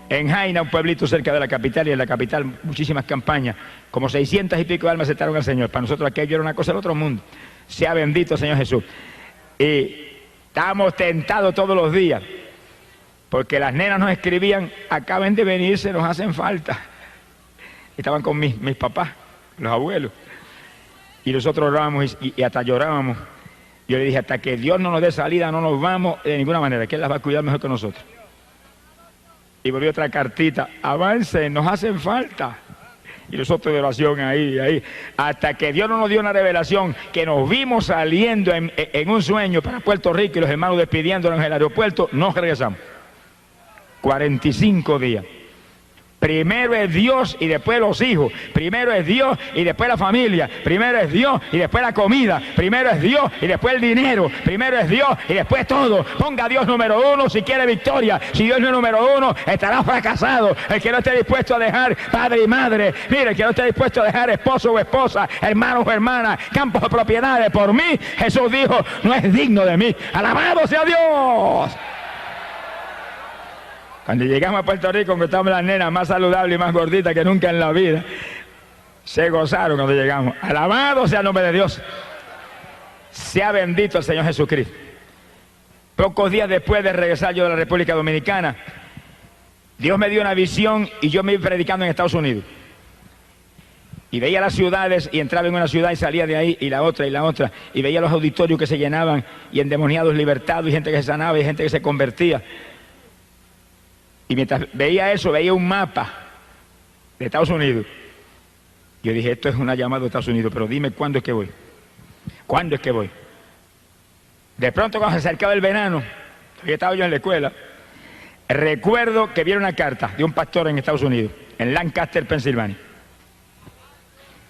En Jaina, un pueblito cerca de la capital, y en la capital muchísimas campañas, como 600 y pico de almas aceptaron al Señor. Para nosotros aquello era una cosa del otro mundo. Sea bendito el Señor Jesús. Y estábamos tentados todos los días, porque las nenas nos escribían: acaben de venirse, nos hacen falta. Estaban con mis papás, los abuelos, y nosotros orábamos y hasta llorábamos. Yo le dije: hasta que Dios no nos dé salida no nos vamos de ninguna manera, que Él las va a cuidar mejor que nosotros. Y volvió otra cartita: avancen, nos hacen falta. Y nosotros de oración ahí, hasta que Dios no nos dio una revelación, que nos vimos saliendo en un sueño para Puerto Rico y los hermanos despidiéndonos en el aeropuerto, nos regresamos. 45 días. Primero es Dios y después los hijos. Primero es Dios y después la familia. Primero es Dios y después la comida. Primero es Dios y después el dinero. Primero es Dios y después todo. Ponga a Dios número uno si quiere victoria. Si Dios no es número uno, estará fracasado. El que no esté dispuesto a dejar padre y madre, mire, el que no esté dispuesto a dejar esposo o esposa, hermanos o hermanas, campos o propiedades por mí, Jesús dijo, no es digno de mí. ¡Alabado sea Dios! Cuando llegamos a Puerto Rico, encontramos las nenas más saludables y más gorditas que nunca en la vida. Se gozaron cuando llegamos. Alabado sea el nombre de Dios. Sea bendito el Señor Jesucristo. Pocos días después de regresar yo de la República Dominicana, Dios me dio una visión y yo me iba predicando en Estados Unidos. Y veía las ciudades y entraba en una ciudad y salía de ahí y la otra. Y veía los auditorios que se llenaban y endemoniados libertados y gente que se sanaba y gente que se convertía. Y mientras veía eso, veía un mapa de Estados Unidos. Yo dije, esto es una llamada de Estados Unidos, pero dime cuándo es que voy. ¿Cuándo es que voy? De pronto, cuando se acercaba el verano, todavía estaba yo en la escuela, recuerdo que vi una carta de un pastor en Estados Unidos, en Lancaster, Pensilvania.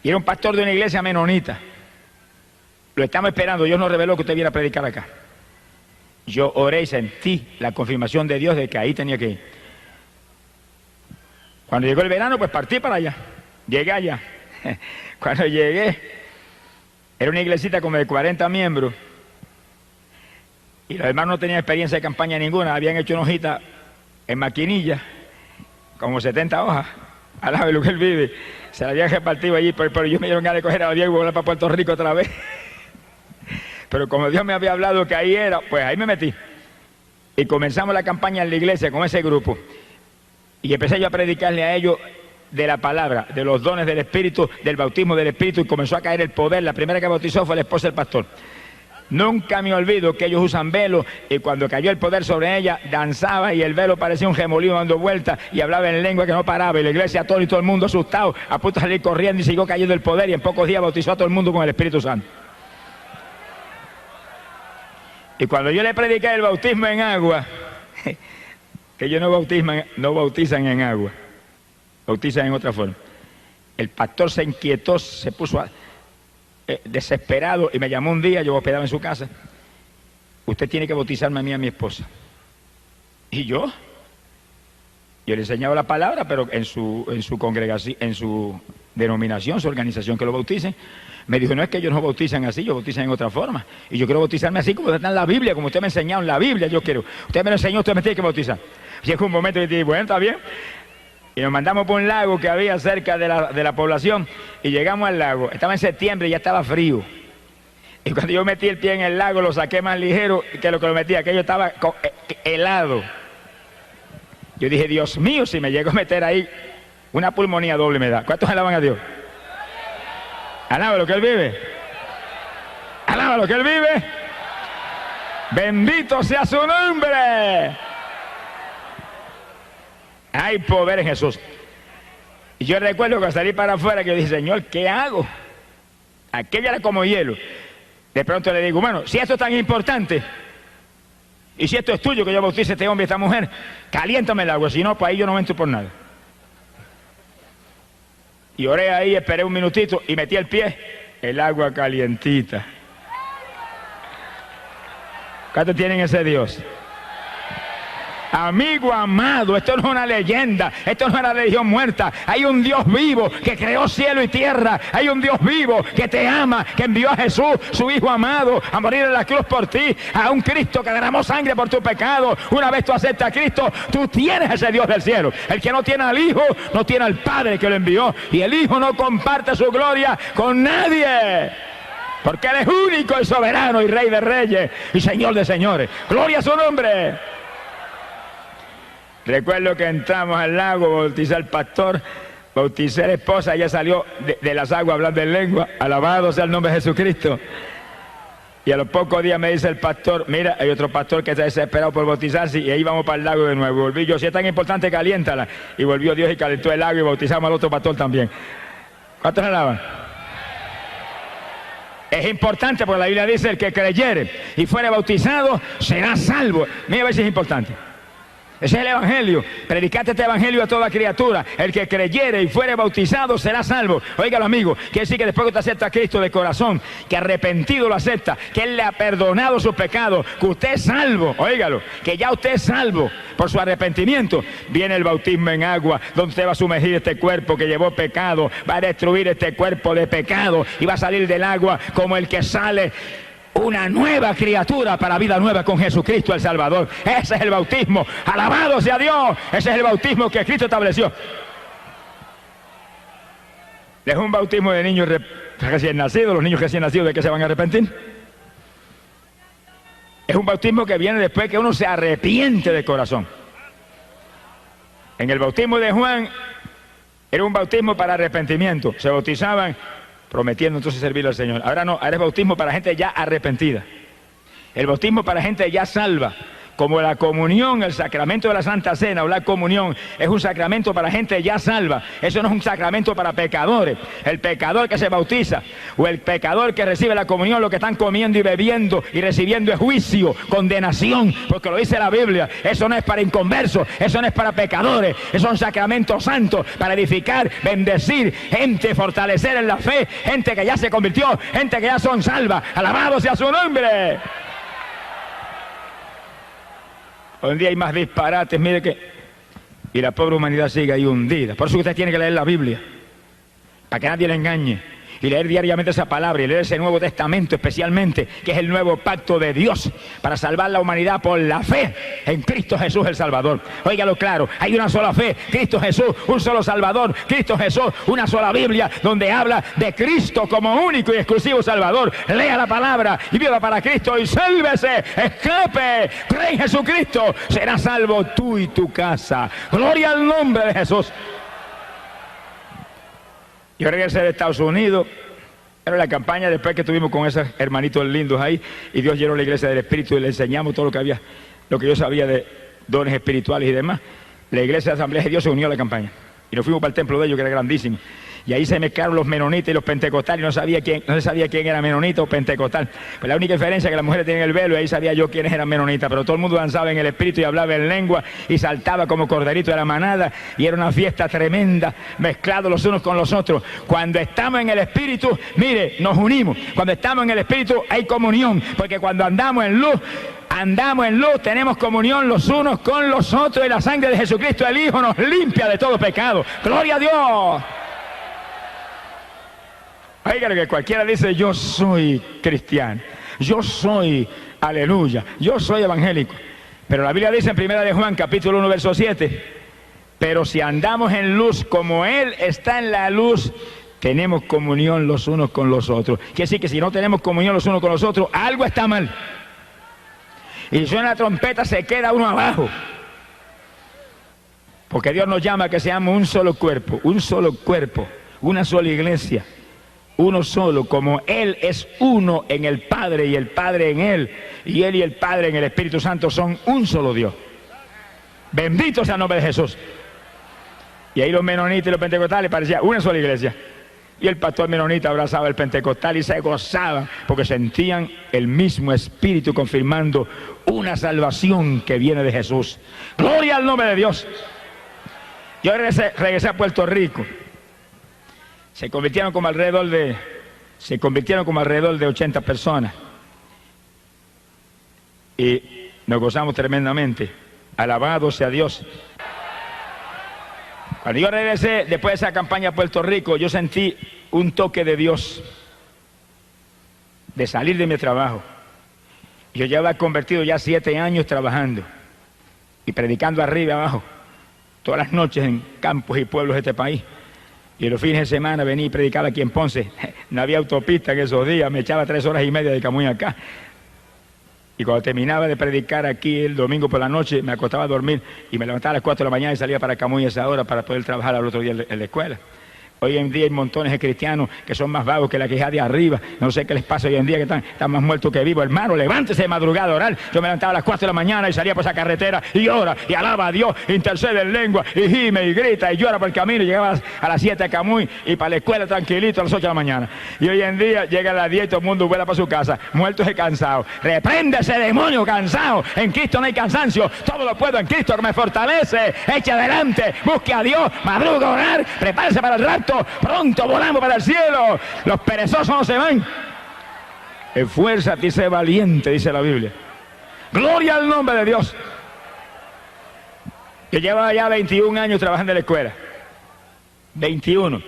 Y era un pastor de una iglesia menonita. Lo estamos esperando, Dios nos reveló que usted viera a predicar acá. Yo oré y sentí la confirmación de Dios de que ahí tenía que ir. Cuando llegó el verano, pues partí para allá. Llegué allá. Cuando llegué, era una iglesita como de 40 miembros. Y los hermanos no tenían experiencia de campaña ninguna. Habían hecho una hojita en maquinilla, como 70 hojas. Alaba de lo que Él vive. Se la habían repartido allí, pero yo me dieron ganas de coger a Diego y volar para Puerto Rico otra vez. Pero como Dios me había hablado que ahí era, pues ahí me metí. Y comenzamos la campaña en la iglesia con ese grupo. Y empecé yo a predicarle a ellos de la palabra, de los dones del Espíritu, del bautismo del Espíritu, y comenzó a caer el poder. La primera que bautizó fue la esposa del pastor. Nunca me olvido que ellos usan velo, y cuando cayó el poder sobre ella, danzaba y el velo parecía un remolino dando vueltas y hablaba en lengua que no paraba, y la iglesia atónita y todo el mundo asustado, a punto de salir corriendo, y siguió cayendo el poder, y en pocos días bautizó a todo el mundo con el Espíritu Santo. Y cuando yo le prediqué el bautismo en agua, que ellos no bautizan en agua, bautizan en otra forma. El pastor se inquietó, se puso desesperado y me llamó un día, yo hospedaba en su casa. Usted tiene que bautizarme a mí y a mi esposa. ¿Y yo? Yo le enseñaba la palabra, pero en su congregación, en su denominación, su organización, que lo bauticen. Me dijo, no es que ellos no bautizan así, ellos bautizan en otra forma. Y yo quiero bautizarme así como está en la Biblia, como usted me ha enseñado en la Biblia, yo quiero. Usted me lo enseñó, usted me tiene que bautizar. Llegó un momento y dije, bueno, está bien. Y nos mandamos por un lago que había cerca de la población, y llegamos al lago. Estaba en septiembre y ya estaba frío. Y cuando yo metí el pie en el lago, lo saqué más ligero que lo metí, aquello estaba helado. Yo dije, Dios mío, si me llego a meter ahí, una pulmonía doble me da. ¿Cuántos alaban a Dios? Alaba lo que Él vive. Alaba lo que Él vive. Bendito sea su nombre. Hay poder en Jesús. Y yo recuerdo que salí para afuera, que yo dije, Señor, ¿qué hago? Aquella era como hielo. De pronto le digo, bueno, si esto es tan importante, y si esto es tuyo, que yo bautice a este hombre y a esta mujer, caliéntame el agua, si no, pues ahí yo no entro por nada. Y oré ahí, esperé un minutito y metí el pie, el agua calientita. ¿Cuántos tienen ese Dios? Amigo amado, esto no es una leyenda, esto no es una religión muerta. Hay un Dios vivo que creó cielo y tierra. Hay un Dios vivo que te ama, que envió a Jesús, su Hijo amado, a morir en la cruz por ti. A un Cristo que derramó sangre por tu pecado. Una vez tú aceptas a Cristo, tú tienes ese Dios del cielo. El que no tiene al Hijo, no tiene al Padre que lo envió. Y el Hijo no comparte su gloria con nadie. Porque Él es único y soberano y Rey de reyes y Señor de señores. ¡Gloria a su nombre! Recuerdo que entramos al lago, bauticé al pastor, bauticé a la esposa, ella salió de las aguas hablando en lengua, alabado sea el nombre de Jesucristo. Y a los pocos días me dice el pastor, mira, hay otro pastor que está desesperado por bautizarse y ahí vamos para el lago de nuevo. Volví yo, si es tan importante, caliéntala. Y volvió Dios y calentó el lago y bautizamos al otro pastor también. ¿Cuántos alaban? Es importante porque la Biblia dice, el que creyere y fuere bautizado será salvo. Mira a ver si es importante. Ese es el evangelio. Predicate este evangelio a toda criatura. El que creyere y fuere bautizado será salvo. Óigalo, amigo, quiere decir que después que usted acepta a Cristo de corazón, que arrepentido lo acepta, que Él le ha perdonado sus pecados, que usted es salvo, óigalo, que ya usted es salvo por su arrepentimiento, viene el bautismo en agua, donde usted va a sumergir este cuerpo que llevó pecado, va a destruir este cuerpo de pecado y va a salir del agua como el que sale una nueva criatura para vida nueva con Jesucristo el Salvador. Ese es el bautismo. Alabado sea Dios. Ese es el bautismo que Cristo estableció. Es un bautismo de niños recién nacidos. Los niños recién nacidos, ¿de qué se van a arrepentir? Es un bautismo que viene después que uno se arrepiente de corazón. En el bautismo de Juan era un bautismo para arrepentimiento. Se bautizaban prometiendo entonces servirle al Señor. Ahora no, ahora es bautismo para gente ya arrepentida. El bautismo para gente ya salva. Como la comunión, el sacramento de la Santa Cena o la comunión es un sacramento para gente ya salva. Eso no es un sacramento para pecadores. El pecador que se bautiza o el pecador que recibe la comunión, lo que están comiendo y bebiendo y recibiendo es juicio, condenación, porque lo dice la Biblia. Eso no es para inconversos, eso no es para pecadores. Esos son sacramentos santos para edificar, bendecir gente, fortalecer en la fe, gente que ya se convirtió, gente que ya son salvas. Alabado sea su nombre. Hoy en día hay más disparates, mire que... Y la pobre humanidad sigue ahí hundida. Por eso usted tiene que leer la Biblia, para que nadie le engañe. Y leer diariamente esa palabra, y leer ese Nuevo Testamento especialmente, que es el nuevo pacto de Dios, para salvar la humanidad por la fe en Cristo Jesús el Salvador. Óigalo claro, hay una sola fe, Cristo Jesús, un solo Salvador, Cristo Jesús, una sola Biblia, donde habla de Cristo como único y exclusivo Salvador. Lea la palabra y viva para Cristo y sálvese, escape, cree en Jesucristo, serás salvo tú y tu casa. Gloria al nombre de Jesús. Yo regresé de Estados Unidos, era la campaña después que estuvimos con esos hermanitos lindos ahí, y Dios llenó la iglesia del Espíritu y le enseñamos todo lo que había, lo que yo sabía de dones espirituales y demás. La iglesia de Asamblea de Dios se unió a la campaña y nos fuimos para el templo de ellos, que era grandísimo. Y ahí se mezclaron los menonitas y los pentecostales, y no se sabía quién era menonita o pentecostal. Pues la única diferencia es que las mujeres tenían el velo, y ahí sabía yo quiénes eran menonitas, pero todo el mundo danzaba en el espíritu y hablaba en lengua y saltaba como corderito de la manada, y era una fiesta tremenda, mezclados los unos con los otros. Cuando estamos en el espíritu, mire, nos unimos. Cuando estamos en el espíritu hay comunión, porque cuando andamos en luz, tenemos comunión los unos con los otros, y la sangre de Jesucristo el Hijo nos limpia de todo pecado. ¡Gloria a Dios! Oigan, que cualquiera dice, yo soy cristiano, yo soy, aleluya, yo soy evangélico. Pero la Biblia dice en 1 de Juan, capítulo 1, verso 7, pero si andamos en luz como Él está en la luz, tenemos comunión los unos con los otros. Quiere decir que si no tenemos comunión los unos con los otros, algo está mal. Y si suena la trompeta, se queda uno abajo. Porque Dios nos llama a que seamos un solo cuerpo, una sola iglesia. Uno solo, como Él es uno en el Padre y el Padre en Él, y Él y el Padre en el Espíritu Santo son un solo Dios. Bendito sea el nombre de Jesús. Y ahí los menonitas y los pentecostales parecían una sola iglesia. Y el pastor menonita abrazaba al pentecostal y se gozaban porque sentían el mismo Espíritu confirmando una salvación que viene de Jesús. Gloria al nombre de Dios. Yo regresé a Puerto Rico. Se convirtieron como alrededor de 80 personas. Y nos gozamos tremendamente. Alabado sea Dios. Cuando yo regresé, después de esa campaña a Puerto Rico, yo sentí un toque de Dios de salir de mi trabajo. Yo ya había convertido ya 7 años trabajando y predicando arriba y abajo, todas las noches en campos y pueblos de este país. Y los fines de semana venía y predicaba aquí en Ponce. No había autopista en esos días, me echaba 3 horas y media de Camuy acá. Y cuando terminaba de predicar aquí el domingo por la noche, me acostaba a dormir y me levantaba a las 4 de la mañana y salía para Camuy a esa hora para poder trabajar al otro día en la escuela. Hoy en día hay montones de cristianos que son más vagos que la queja de arriba. No sé qué les pasa hoy en día, que están más muertos que vivos. Hermano, levántese de madrugada a orar. Yo me levantaba a las 4 de la mañana y salía por esa carretera y ora y alaba a Dios, intercede en lengua y gime y grita y llora por el camino. Y llegaba a las 7 a Camuy y para la escuela tranquilito a las 8 de la mañana. Y hoy en día llega a las 10 y todo el mundo vuela para su casa, muertos y cansados. Reprende ese demonio cansado. En Cristo no hay cansancio. Todo lo puedo en Cristo que me fortalece. Eche adelante, busque a Dios, madruga a orar, prepárese para el rapto. Pronto volamos para el cielo. Los perezosos no se van. Esfuérzate y sé valiente, dice la Biblia. Gloria al nombre de Dios. Yo llevaba ya 21 años trabajando en la escuela. 21.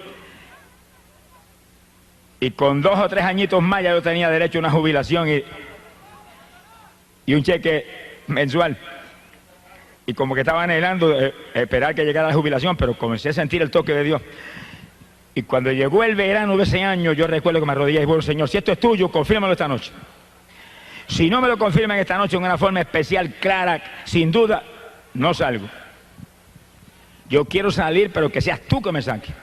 Y con 2 o 3 añitos más ya yo tenía derecho a una jubilación y un cheque mensual. Y como que estaba anhelando esperar que llegara la jubilación, pero comencé a sentir el toque de Dios. Y cuando llegó el verano de ese año, yo recuerdo que me arrodillé y dije, bueno, Señor, si esto es tuyo, confírmalo esta noche. Si no me lo confirman esta noche en una forma especial, clara, sin duda, no salgo. Yo quiero salir, pero que seas tú que me saques.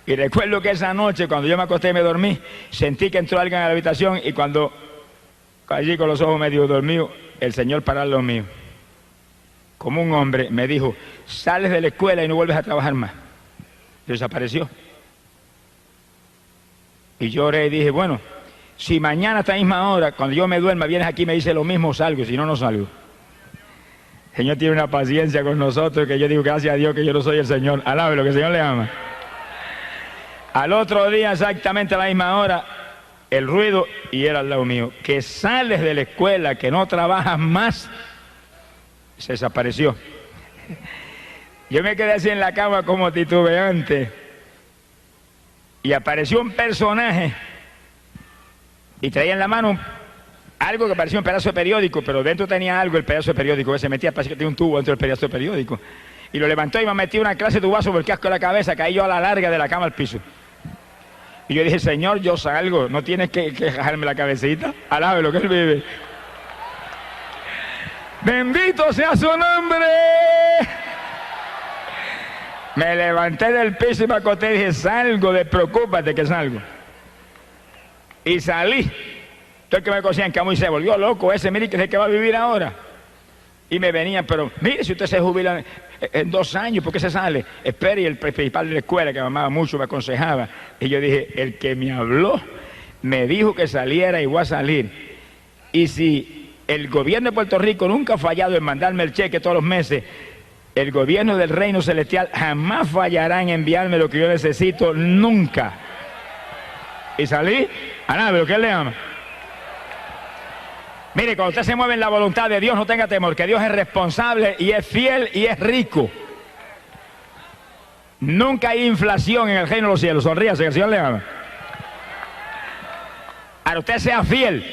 Y recuerdo que esa noche, cuando yo me acosté y me dormí, sentí que entró alguien a la habitación y cuando allí con los ojos medio dormidos, el Señor paró lo mío. Como un hombre me dijo, sales de la escuela y no vuelves a trabajar más. Desapareció. Y yo oré y dije, bueno, si mañana a esta misma hora, cuando yo me duerma, vienes aquí y me dices lo mismo, salgo, si no, no salgo. El Señor tiene una paciencia con nosotros que yo digo, gracias a Dios que yo no soy el Señor. Alabe lo que el Señor le ama. Al otro día, exactamente a la misma hora, el ruido, y era al lado mío, que sales de la escuela, que no trabajas más, se desapareció. Yo me quedé así en la cama como titubeante. Y apareció un personaje y traía en la mano algo que parecía un pedazo de periódico, pero dentro tenía algo, el pedazo de periódico que se metía, parece que tenía un tubo dentro del pedazo de periódico. Y lo levantó y me metió una clase de tubazo por el casco de la cabeza, caí yo a la larga de la cama al piso. Y yo dije, Señor, yo salgo, no tienes que jalarme la cabecita, alabe lo que Él vive. Bendito sea su nombre. Me levanté del piso y me acosté y dije, salgo, despreocúpate que salgo. Y salí. Todo el que me conocía en Camuy se volvió loco ese, mire que es el que va a vivir ahora. Y me venían, pero mire, si usted se jubila en 2 años, ¿por qué se sale? Espere, y el principal de la escuela, que me amaba mucho, me aconsejaba. Y yo dije, el que me habló, me dijo que saliera y voy a salir. Y si el gobierno de Puerto Rico nunca ha fallado en mandarme el cheque todos los meses, el gobierno del reino celestial jamás fallará en enviarme lo que yo necesito, nunca. Y salí, alabe lo que Él le ama. Mire, cuando usted se mueve en la voluntad de Dios, no tenga temor, que Dios es responsable y es fiel y es rico. Nunca hay inflación en el reino de los cielos, sonríase que el Señor le ama. Ahora usted sea fiel,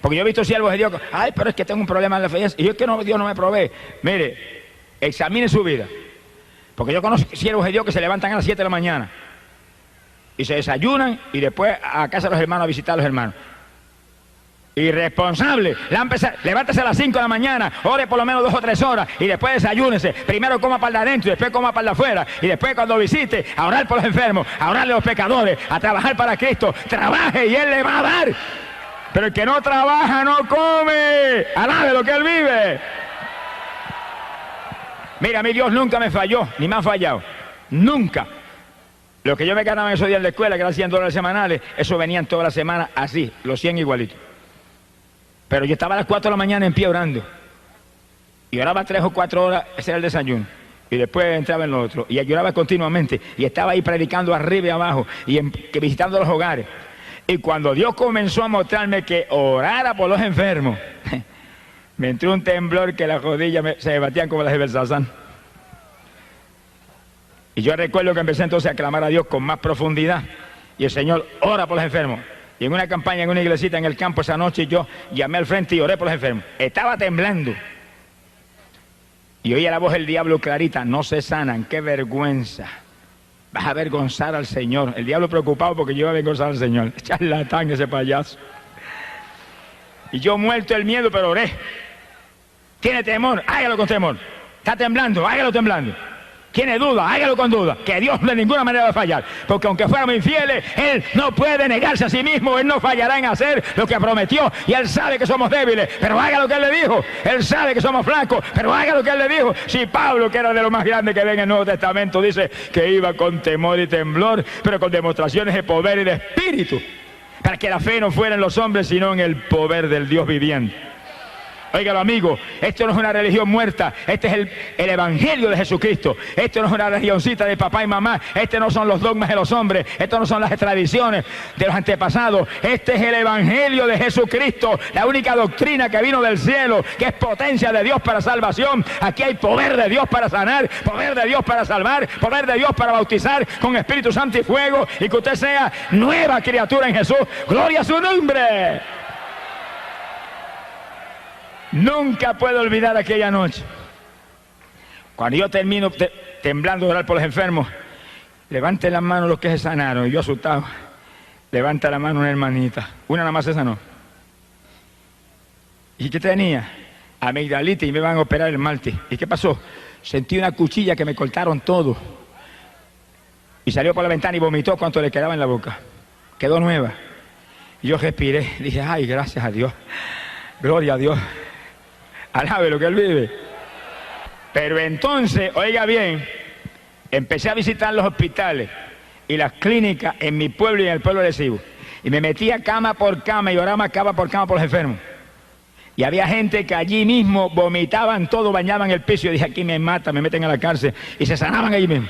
porque yo he visto siervos de Dios, ay, pero es que tengo un problema en la fe, y yo es que no, Dios no me provee. Mire, examine su vida, porque yo conozco siervos de Dios que se levantan a las 7 de la mañana y se desayunan y después a casa de los hermanos a visitar a los hermanos. Irresponsable, levántese a las 5 de la mañana, ore por lo menos 2 o 3 horas y después desayúnese. Primero coma para adentro y después coma para afuera. Y después cuando visite, a orar por los enfermos, a orarle a los pecadores, a trabajar para Cristo. Trabaje y Él le va a dar. Pero el que no trabaja no come. Alabe lo que Él vive. Mira, mi Dios nunca me falló, ni me ha fallado. Nunca. Lo que yo me ganaba en esos días en la escuela, que eran $100 semanales, eso venían toda la semana así, los 100 igualitos. Pero yo estaba a las 4 de la mañana en pie orando. Y oraba 3 o 4 horas, ese era el desayuno. Y después entraba en lo otro. Y lloraba continuamente. Y estaba ahí predicando arriba y abajo. Y visitando los hogares. Y cuando Dios comenzó a mostrarme que orara por los enfermos, Me entró un temblor que las rodillas se me batían como las de Belsasán. Y yo recuerdo que empecé entonces a clamar a Dios con más profundidad. Y el Señor ora por los enfermos. Y en una campaña, en una iglesita en el campo esa noche, yo llamé al frente y oré por los enfermos. Estaba temblando. Y oía la voz del diablo clarita: no se sanan, qué vergüenza. Vas a avergonzar al Señor. El diablo preocupado porque yo iba a avergonzar al Señor. Charlatán ese payaso. Y yo muerto del miedo, pero oré. ¿Tiene temor? Hágalo con temor. ¿Está temblando? Hágalo temblando. ¿Tiene duda? Hágalo con duda. Que Dios de ninguna manera va a fallar. Porque aunque fuéramos infieles, Él no puede negarse a sí mismo. Él no fallará en hacer lo que prometió. Y Él sabe que somos débiles, pero haga lo que Él le dijo. Él sabe que somos flacos, pero haga lo que Él le dijo. Si Pablo, que era de lo más grande que ve en el Nuevo Testamento, dice que iba con temor y temblor, pero con demostraciones de poder y de espíritu, para que la fe no fuera en los hombres, sino en el poder del Dios viviente. Óigalo, amigo, esto no es una religión muerta, este es el Evangelio de Jesucristo. Esto no es una religioncita de papá y mamá, este no son los dogmas de los hombres, esto no son las tradiciones de los antepasados. Este es el Evangelio de Jesucristo, la única doctrina que vino del cielo, que es potencia de Dios para salvación. Aquí hay poder de Dios para sanar, poder de Dios para salvar, poder de Dios para bautizar con Espíritu Santo y fuego, y que usted sea nueva criatura en Jesús. ¡Gloria a su nombre! Nunca puedo olvidar aquella noche. Cuando yo termino temblando de orar por los enfermos, levanten las manos los que se sanaron. Y yo asustado, levanta la mano una hermanita. Una nada más se sanó. ¿Y qué tenía? Amigdalitis, y me van a operar el martes. ¿Y qué pasó? Sentí una cuchilla que me cortaron todo. Y salió por la ventana y vomitó cuanto le quedaba en la boca. Quedó nueva. Y yo respiré, dije: ay, gracias a Dios. Gloria a Dios. Alabe lo que Él vive. Pero entonces, oiga bien, empecé a visitar los hospitales y las clínicas en mi pueblo y en el pueblo de Cibo. Y me metía cama por cama y oraba cama por los enfermos. Y había gente que allí mismo vomitaban todo, bañaban el piso. Y yo dije: aquí me matan, me meten a la cárcel. Y se sanaban allí mismo.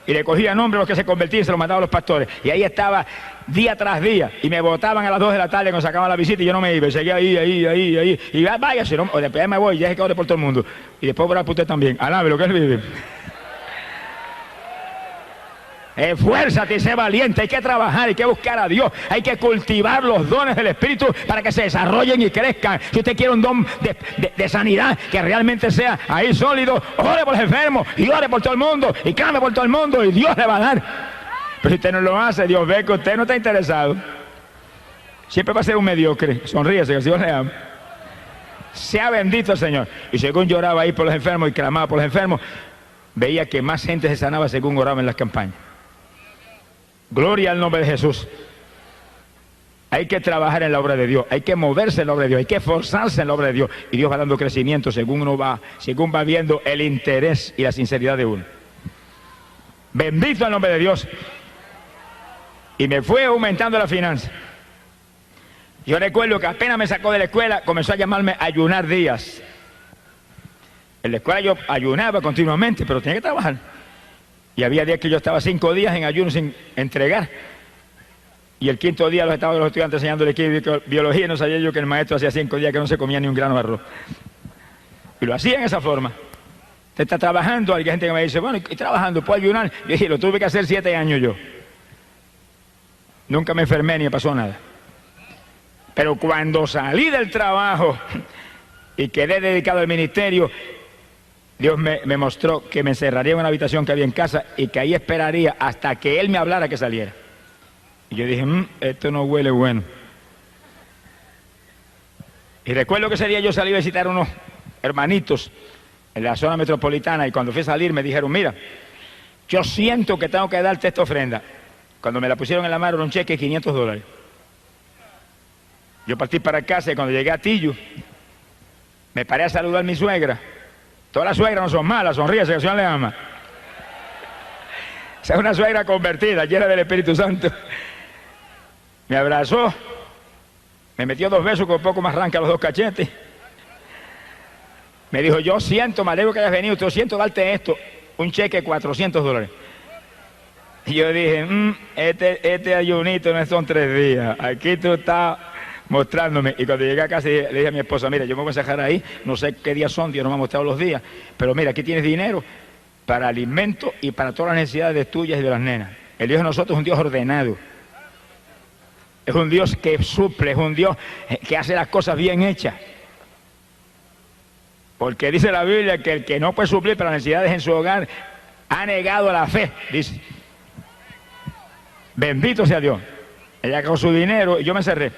Y le cogía nombre a los que se convertían y se los mandaban a los pastores. Y ahí estaba día tras día. Y me botaban a las 2 de la tarde cuando sacaban la visita y yo no me iba. Y seguía ahí. Y váyase, ¿no? O después me voy, ya es que ore por todo el mundo. Y después orar por usted también. Alabe lo que Él vive. Esfuérzate y sé valiente. Hay que trabajar, hay que buscar a Dios. Hay que cultivar los dones del Espíritu para que se desarrollen y crezcan. Si usted quiere un don de sanidad que realmente sea ahí sólido, ore por los enfermos y ore por todo el mundo y clame por todo el mundo y Dios le va a dar. Pero si usted no lo hace, Dios ve que usted no está interesado. Siempre va a ser un mediocre. Sonríese, que el Señor le ama. Sea bendito el Señor. Y según lloraba ahí por los enfermos y clamaba por los enfermos, veía que más gente se sanaba según oraba en las campañas. Gloria al nombre de Jesús. Hay que trabajar en la obra de Dios, hay que moverse en la obra de Dios, hay que esforzarse en la obra de Dios. Y Dios va dando crecimiento según va viendo el interés y la sinceridad de uno. Bendito el nombre de Dios. Y me fue aumentando la finanza. Yo recuerdo que apenas me sacó de la escuela, comenzó a llamarme Ayunar Díaz. En la escuela yo ayunaba continuamente, pero tenía que trabajar. Y había días que yo estaba 5 días en ayuno sin entregar. Y el 5.º día estaba los estudiantes enseñándole biología y no sabía yo que el maestro hacía 5 días que no se comía ni un grano de arroz. Y lo hacía en esa forma. Usted está trabajando, hay gente que me dice: bueno, y trabajando, ¿puedo ayunar? Yo dije: lo tuve que hacer 7 años yo. Nunca me enfermé ni me pasó nada. Pero cuando salí del trabajo y quedé dedicado al ministerio, Dios me mostró que me encerraría en una habitación que había en casa y que ahí esperaría hasta que Él me hablara que saliera. Y yo dije: esto no huele bueno. Y recuerdo que ese día yo salí a visitar a unos hermanitos en la zona metropolitana y cuando fui a salir me dijeron: mira, yo siento que tengo que darte esta ofrenda. Cuando me la pusieron en la mano era un cheque de $500. Yo partí para casa y cuando llegué a Tillo me paré a saludar a mi suegra. Todas las suegras no son malas, sonríese, que el Señor le ama. Esa es una suegra convertida, llena del Espíritu Santo. Me abrazó, me metió 2 besos con poco más arranca los 2 cachetes. Me dijo: yo siento, me alegro que hayas venido, yo siento darte esto, un cheque de $400. Y yo dije: este ayunito no son 3 días, aquí tú estás mostrándome. Y cuando llegué a casa le dije a mi esposa, mira, yo me voy a sacar ahí, no sé qué días son, Dios no me ha mostrado los días, pero mira, aquí tienes dinero para alimento y para todas las necesidades tuyas y de las nenas. El Dios de nosotros es un Dios ordenado. Es un Dios que suple, es un Dios que hace las cosas bien hechas. Porque dice la Biblia que el que no puede suplir para las necesidades en su hogar ha negado la fe, dice. Bendito sea Dios. Ella con su dinero y yo me encerré.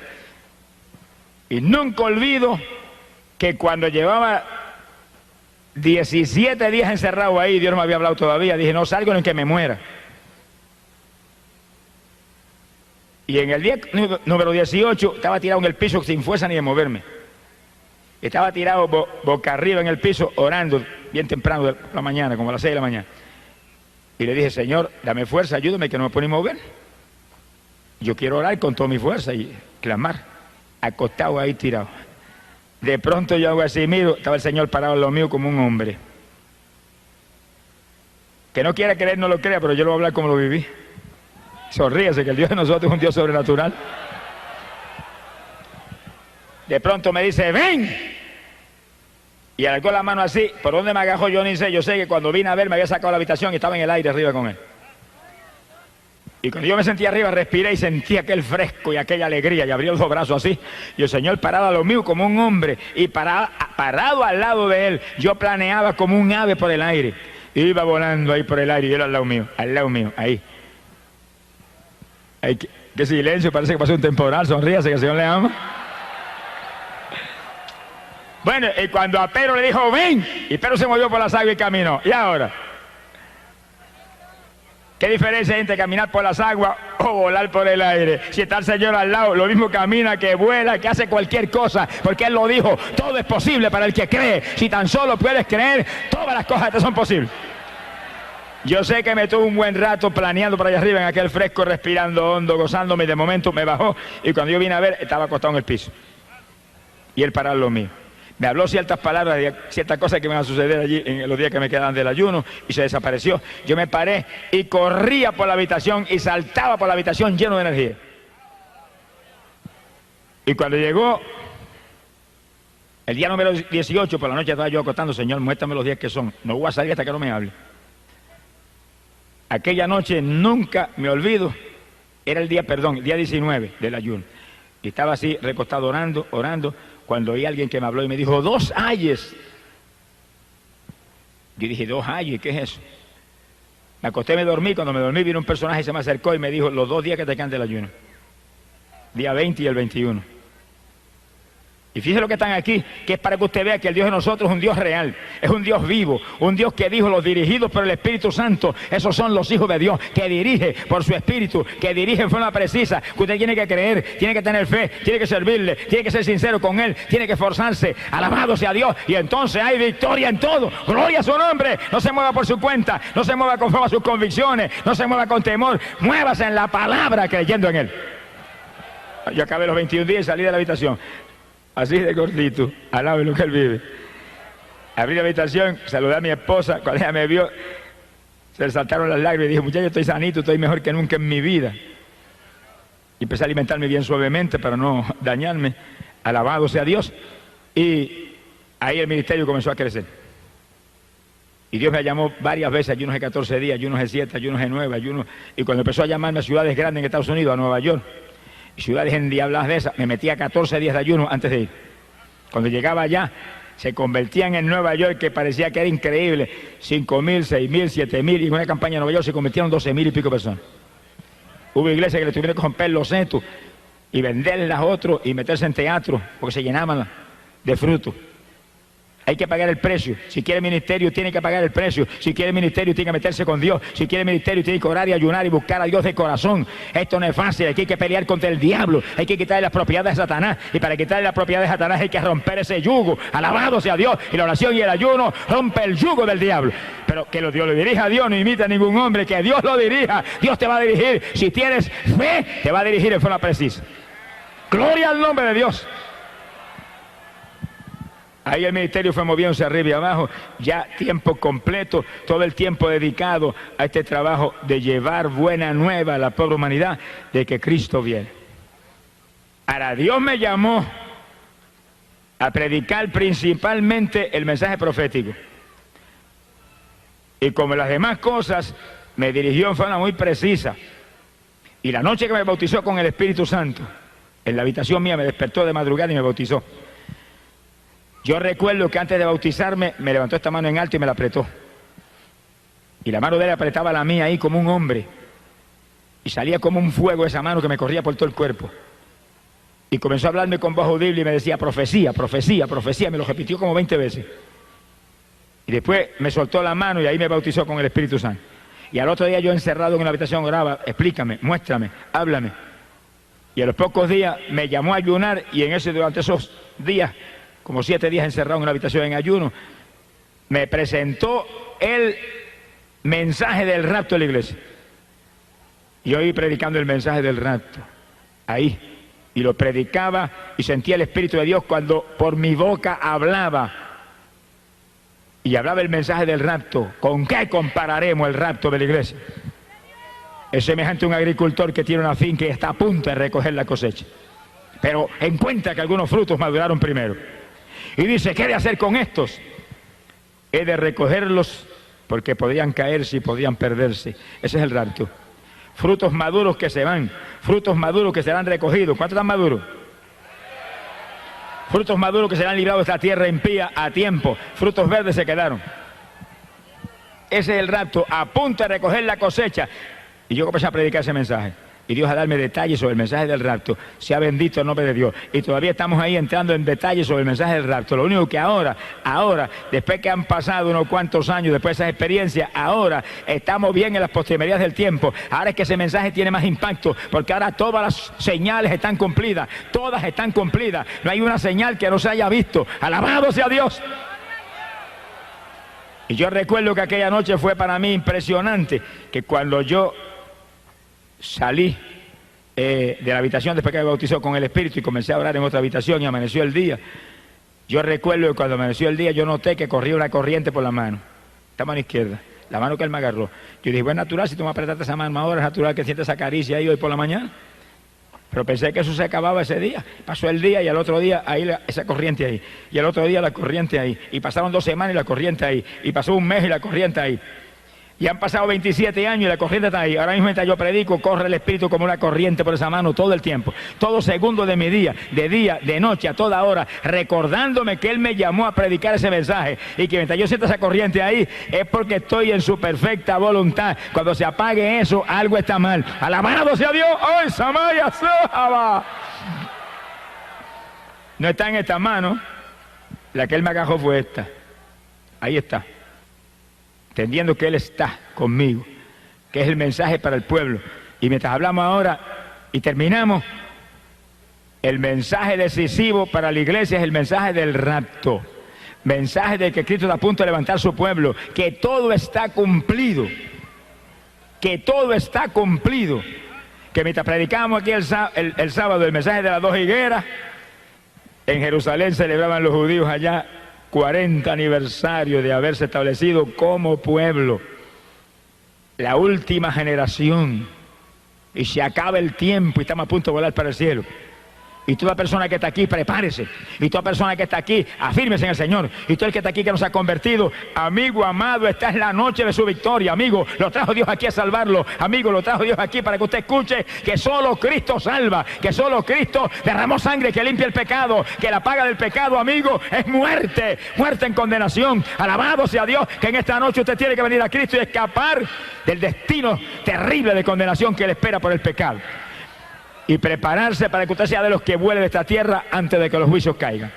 Y nunca olvido que cuando llevaba 17 días encerrado ahí, Dios no me había hablado todavía, dije, no salgo ni que me muera. Y en el día número 18 estaba tirado en el piso sin fuerza ni de moverme. Estaba tirado boca arriba en el piso orando bien temprano de la mañana, como a las 6 de la mañana. Y le dije, Señor, dame fuerza, ayúdame que no me puedo ni mover. Yo quiero orar con toda mi fuerza y clamar, acostado ahí tirado. De pronto yo hago así, miro, estaba el Señor parado en lo mío como un hombre. Que no quiera creer, no lo crea, pero yo lo voy a hablar como lo viví. Sonríese, que el Dios de nosotros es un Dios sobrenatural. De pronto me dice, ven. Y alargó la mano así, ¿por dónde me agajó? Yo ni sé, yo sé que cuando vine a ver me había sacado la habitación y estaba en el aire arriba con él. Y cuando yo me sentía arriba, respiré y sentí aquel fresco y aquella alegría y abrí los dos brazos así. Y el Señor parado a lo mío como un hombre y parado al lado de él, yo planeaba como un ave por el aire. Iba volando ahí por el aire y él al lado mío, ahí. Ay, qué silencio, parece que pasó un temporal, sonríase que el Señor le ama. Bueno, y cuando a Pedro le dijo, ven, y Pedro se movió por las aguas y caminó. ¿Y ahora? ¿Qué diferencia hay entre caminar por las aguas o volar por el aire? Si está el Señor al lado, lo mismo camina, que vuela, que hace cualquier cosa, porque Él lo dijo, todo es posible para el que cree. Si tan solo puedes creer, todas las cosas te son posibles. Yo sé que me tuve un buen rato planeando por allá arriba en aquel fresco, respirando hondo, gozándome, y de momento me bajó, y cuando yo vine a ver, estaba acostado en el piso. Y Él parado lo mío. Me habló ciertas palabras de ciertas cosas que me van a suceder allí en los días que me quedaban del ayuno y se desapareció. Yo me paré y corría por la habitación y saltaba por la habitación lleno de energía. Y cuando llegó el día número 18, por la noche estaba yo acostando, Señor, muéstrame los días que son. No voy a salir hasta que no me hable. Aquella noche nunca me olvido, era el día 19 del ayuno. Y estaba así recostado orando, cuando oí a alguien que me habló y me dijo, 2 ayes. Yo dije, 2 ayes, ¿qué es eso? Me acosté y me dormí, cuando me dormí vino un personaje y se me acercó y me dijo, los 2 días que te quedan del ayuno. Día 20 y el 21. Y fíjese lo que están aquí, que es para que usted vea que el Dios de nosotros es un Dios real, es un Dios vivo, un Dios que dijo, los dirigidos por el Espíritu Santo, esos son los hijos de Dios, que dirige por su Espíritu, que dirige en forma precisa, que usted tiene que creer, tiene que tener fe, tiene que servirle, tiene que ser sincero con Él, tiene que esforzarse, alabado sea Dios, y entonces hay victoria en todo, gloria a su nombre. No se mueva por su cuenta, no se mueva conforme a sus convicciones, no se mueva con temor, muévase en la palabra creyendo en Él. Yo acabé los 21 días y salí de la habitación. Así de cortito, al lado de lo que Él vive. Abrí la habitación, saludé a mi esposa, cuando ella me vio, se le saltaron las lágrimas y dije, muchacho, estoy sanito, estoy mejor que nunca en mi vida. Y empecé a alimentarme bien suavemente para no dañarme, alabado sea Dios. Y ahí el ministerio comenzó a crecer. Y Dios me llamó varias veces, ayunos de 14 días, ayunos de 7, ayunos de 9, ayunos. Y cuando empezó a llamarme a ciudades grandes en Estados Unidos, a Nueva York, ciudades endiabladas de esas, me metía 14 días de ayuno antes de ir. Cuando llegaba allá, se convertían en Nueva York, que parecía que era increíble, 5.000, 6.000, 7.000, y en una campaña en Nueva York se convirtieron 12.000 y pico personas. Hubo iglesias que le tuvieron que romper los setos y venderlas a otros y meterse en teatro, porque se llenaban de fruto. Hay que pagar el precio. Si quiere ministerio, tiene que pagar el precio. Si quiere ministerio, tiene que meterse con Dios. Si quiere ministerio, tiene que orar y ayunar y buscar a Dios de corazón. Esto no es fácil. Hay que pelear contra el diablo. Hay que quitarle las propiedades de Satanás. Y para quitarle las propiedades de Satanás hay que romper ese yugo. Alabado sea Dios. Y la oración y el ayuno rompe el yugo del diablo. Pero que Dios lo dirija a Dios, no imita a ningún hombre. Que Dios lo dirija. Dios te va a dirigir. Si tienes fe, te va a dirigir en forma precisa. Gloria al nombre de Dios. Ahí el ministerio fue moviéndose arriba y abajo, ya tiempo completo, todo el tiempo dedicado a este trabajo de llevar buena nueva a la pobre humanidad de que Cristo viene. Ahora, Dios me llamó a predicar principalmente el mensaje profético. Y como las demás cosas, me dirigió en forma muy precisa. Y la noche que me bautizó con el Espíritu Santo, en la habitación mía me despertó de madrugada y me bautizó. Yo recuerdo que antes de bautizarme me levantó esta mano en alto y me la apretó. Y la mano de él apretaba la mía ahí como un hombre. Y salía como un fuego esa mano que me corría por todo el cuerpo. Y comenzó a hablarme con voz audible y me decía profecía, profecía, profecía. Me lo repitió como 20 veces. Y después me soltó la mano y ahí me bautizó con el Espíritu Santo. Y al otro día yo encerrado en una habitación oraba, explícame, muéstrame, háblame. Y a los pocos días me llamó a ayunar y durante esos días, como 7 días encerrado en una habitación en ayuno, me presentó el mensaje del rapto de la iglesia. Y yo iba predicando el mensaje del rapto, ahí, y lo predicaba y sentía el Espíritu de Dios cuando por mi boca hablaba. Y hablaba el mensaje del rapto. ¿Con qué compararemos el rapto de la iglesia? Es semejante a un agricultor que tiene una finca y está a punto de recoger la cosecha. Pero encuentra que algunos frutos maduraron primero. Y dice, ¿qué he de hacer con estos? He de recogerlos porque podrían caerse y podrían perderse. Ese es el rapto. Frutos maduros que se van, frutos maduros que serán recogidos. ¿Cuántos están maduros? Frutos maduros que serán librados de esta tierra impía a tiempo. Frutos verdes se quedaron. Ese es el rapto, a punto de recoger la cosecha. Y yo comencé a predicar ese mensaje. Y Dios a darme detalles sobre el mensaje del rapto. Sea bendito el nombre de Dios. Y todavía estamos ahí entrando en detalles sobre el mensaje del rapto. Lo único que ahora, después que han pasado unos cuantos años, después de esa experiencia, ahora estamos bien en las postrimerías del tiempo. Ahora es que ese mensaje tiene más impacto, porque ahora todas las señales están cumplidas. Todas están cumplidas. No hay una señal que no se haya visto. Alabado sea Dios. Y yo recuerdo que aquella noche fue para mí impresionante, que cuando yo salí de la habitación después que me bautizó con el Espíritu y comencé a orar en otra habitación y amaneció el día. Yo recuerdo que cuando amaneció el día yo noté que corría una corriente por la mano, esta mano izquierda, la mano que él me agarró. Yo dije, bueno, es natural, si tú me apretaste esa mano ahora, es natural que sientes esa caricia ahí hoy por la mañana. Pero pensé que eso se acababa ese día. Pasó el día y al otro día ahí esa corriente ahí. Y al otro día la corriente ahí. Y pasaron 2 semanas y la corriente ahí. Y pasó un mes y la corriente ahí. Y han pasado 27 años y la corriente está ahí. Ahora mismo mientras yo predico, corre el Espíritu como una corriente por esa mano todo el tiempo. Todo segundo de mi día, de noche, a toda hora, recordándome que Él me llamó a predicar ese mensaje. Y que mientras yo siento esa corriente ahí, es porque estoy en su perfecta voluntad. Cuando se apague eso, algo está mal. Alabado sea Dios. ¡Ay, Samaya Sahaba! No está en esta mano. La que Él me agarró fue esta. Ahí está. Entendiendo que Él está conmigo, que es el mensaje para el pueblo. Y mientras hablamos ahora y terminamos, el mensaje decisivo para la iglesia es el mensaje del rapto. Mensaje de que Cristo está a punto de levantar su pueblo, que todo está cumplido. Que todo está cumplido. Que mientras predicábamos aquí el sábado el mensaje de las 2 higueras, en Jerusalén celebraban los judíos allá 40 aniversario de haberse establecido como pueblo, la última generación, y se acaba el tiempo y estamos a punto de volar para el cielo. Y toda persona que está aquí, prepárese. Y toda persona que está aquí, afírmese en el Señor. Y todo el que está aquí que nos ha convertido, amigo amado, esta es la noche de su victoria. Amigo, lo trajo Dios aquí a salvarlo. Amigo, lo trajo Dios aquí para que usted escuche que solo Cristo salva, que solo Cristo derramó sangre que limpia el pecado, que la paga del pecado, amigo, es muerte, muerte en condenación. Alabado sea Dios, que en esta noche usted tiene que venir a Cristo y escapar del destino terrible de condenación que le espera por el pecado. Y prepararse para que usted sea de los que vuele de esta tierra antes de que los juicios caigan.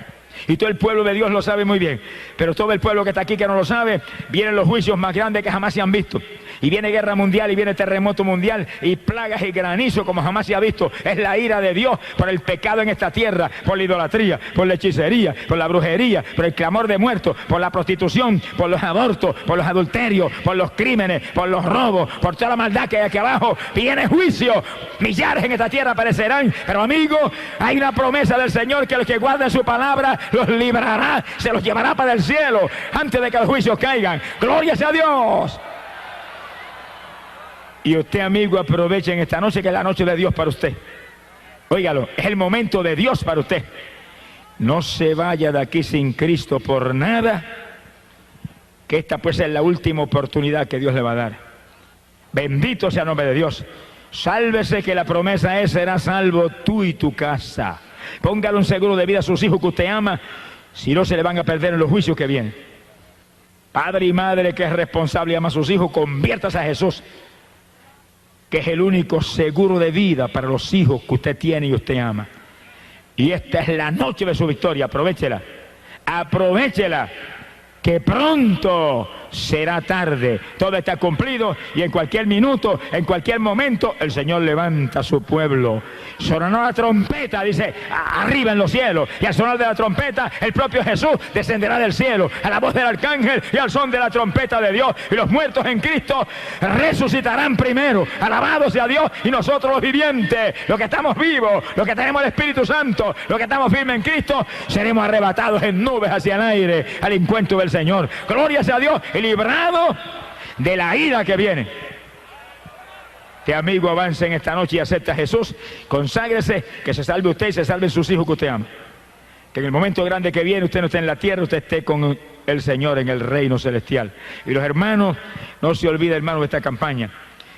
Y todo el pueblo de Dios lo sabe muy bien. Pero todo el pueblo que está aquí que no lo sabe, vienen los juicios más grandes que jamás se han visto. Y viene guerra mundial, y viene terremoto mundial, y plagas y granizo como jamás se ha visto. Es la ira de Dios por el pecado en esta tierra, por la idolatría, por la hechicería, por la brujería, por el clamor de muertos, por la prostitución, por los abortos, por los adulterios, por los crímenes, por los robos, por toda la maldad que hay aquí abajo. Viene juicio. Millares en esta tierra perecerán. Pero amigo, hay una promesa del Señor que los que guarden su palabra los librará, se los llevará para el cielo antes de que los juicios caigan. Gloria sea a Dios. Y usted, amigo, aproveche en esta noche que es la noche de Dios para usted. Óigalo, es el momento de Dios para usted. No se vaya de aquí sin Cristo por nada, que esta pues es la última oportunidad que Dios le va a dar. Bendito sea el nombre de Dios. Sálvese, que la promesa es: serás salvo tú y tu casa. Póngale un seguro de vida a sus hijos que usted ama, si no se le van a perder en los juicios que vienen. Padre y madre que es responsable y ama a sus hijos, conviértase a Jesús, que es el único seguro de vida para los hijos que usted tiene y usted ama. Y esta es la noche de su victoria. Aprovéchela, aprovéchela, que pronto será tarde. Todo está cumplido y en cualquier minuto, en cualquier momento, el Señor levanta a su pueblo. Sonará la trompeta, dice, arriba en los cielos, y al sonar de la trompeta el propio Jesús descenderá del cielo a la voz del arcángel y al son de la trompeta de Dios, y los muertos en Cristo resucitarán primero. Alabado sea Dios. Y nosotros los vivientes, los que estamos vivos, los que tenemos el Espíritu Santo, los que estamos firmes en Cristo, seremos arrebatados en nubes hacia el aire al encuentro del Señor. Gloria sea a Dios, y librado de la ira que viene. Este amigo avance en esta noche y acepta a Jesús. Conságrese, que se salve usted y se salven sus hijos que usted ama. Que en el momento grande que viene usted no esté en la tierra, usted esté con el Señor en el reino celestial. Y los hermanos, no se olvide, hermanos, de esta campaña.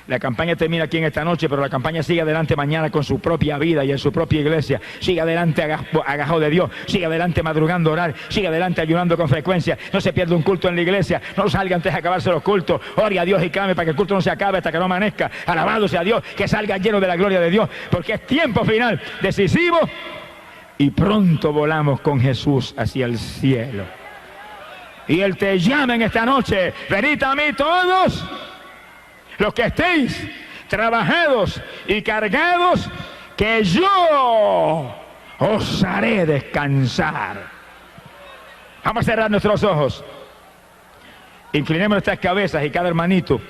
La campaña termina aquí en esta noche, pero la campaña sigue adelante mañana con su propia vida y en su propia iglesia. Sigue adelante agajado de Dios, sigue adelante madrugando a orar, sigue adelante ayunando con frecuencia. No se pierda un culto en la iglesia, no salga antes de acabarse los cultos. Ore a Dios y clame para que el culto no se acabe hasta que no amanezca. Alabado sea Dios, que salga lleno de la gloria de Dios, porque es tiempo final, decisivo, y pronto volamos con Jesús hacia el cielo. Y Él te llama en esta noche: venid a mí todos los que estéis trabajados y cargados, que yo os haré descansar. Vamos a cerrar nuestros ojos, inclinemos nuestras cabezas, y cada hermanito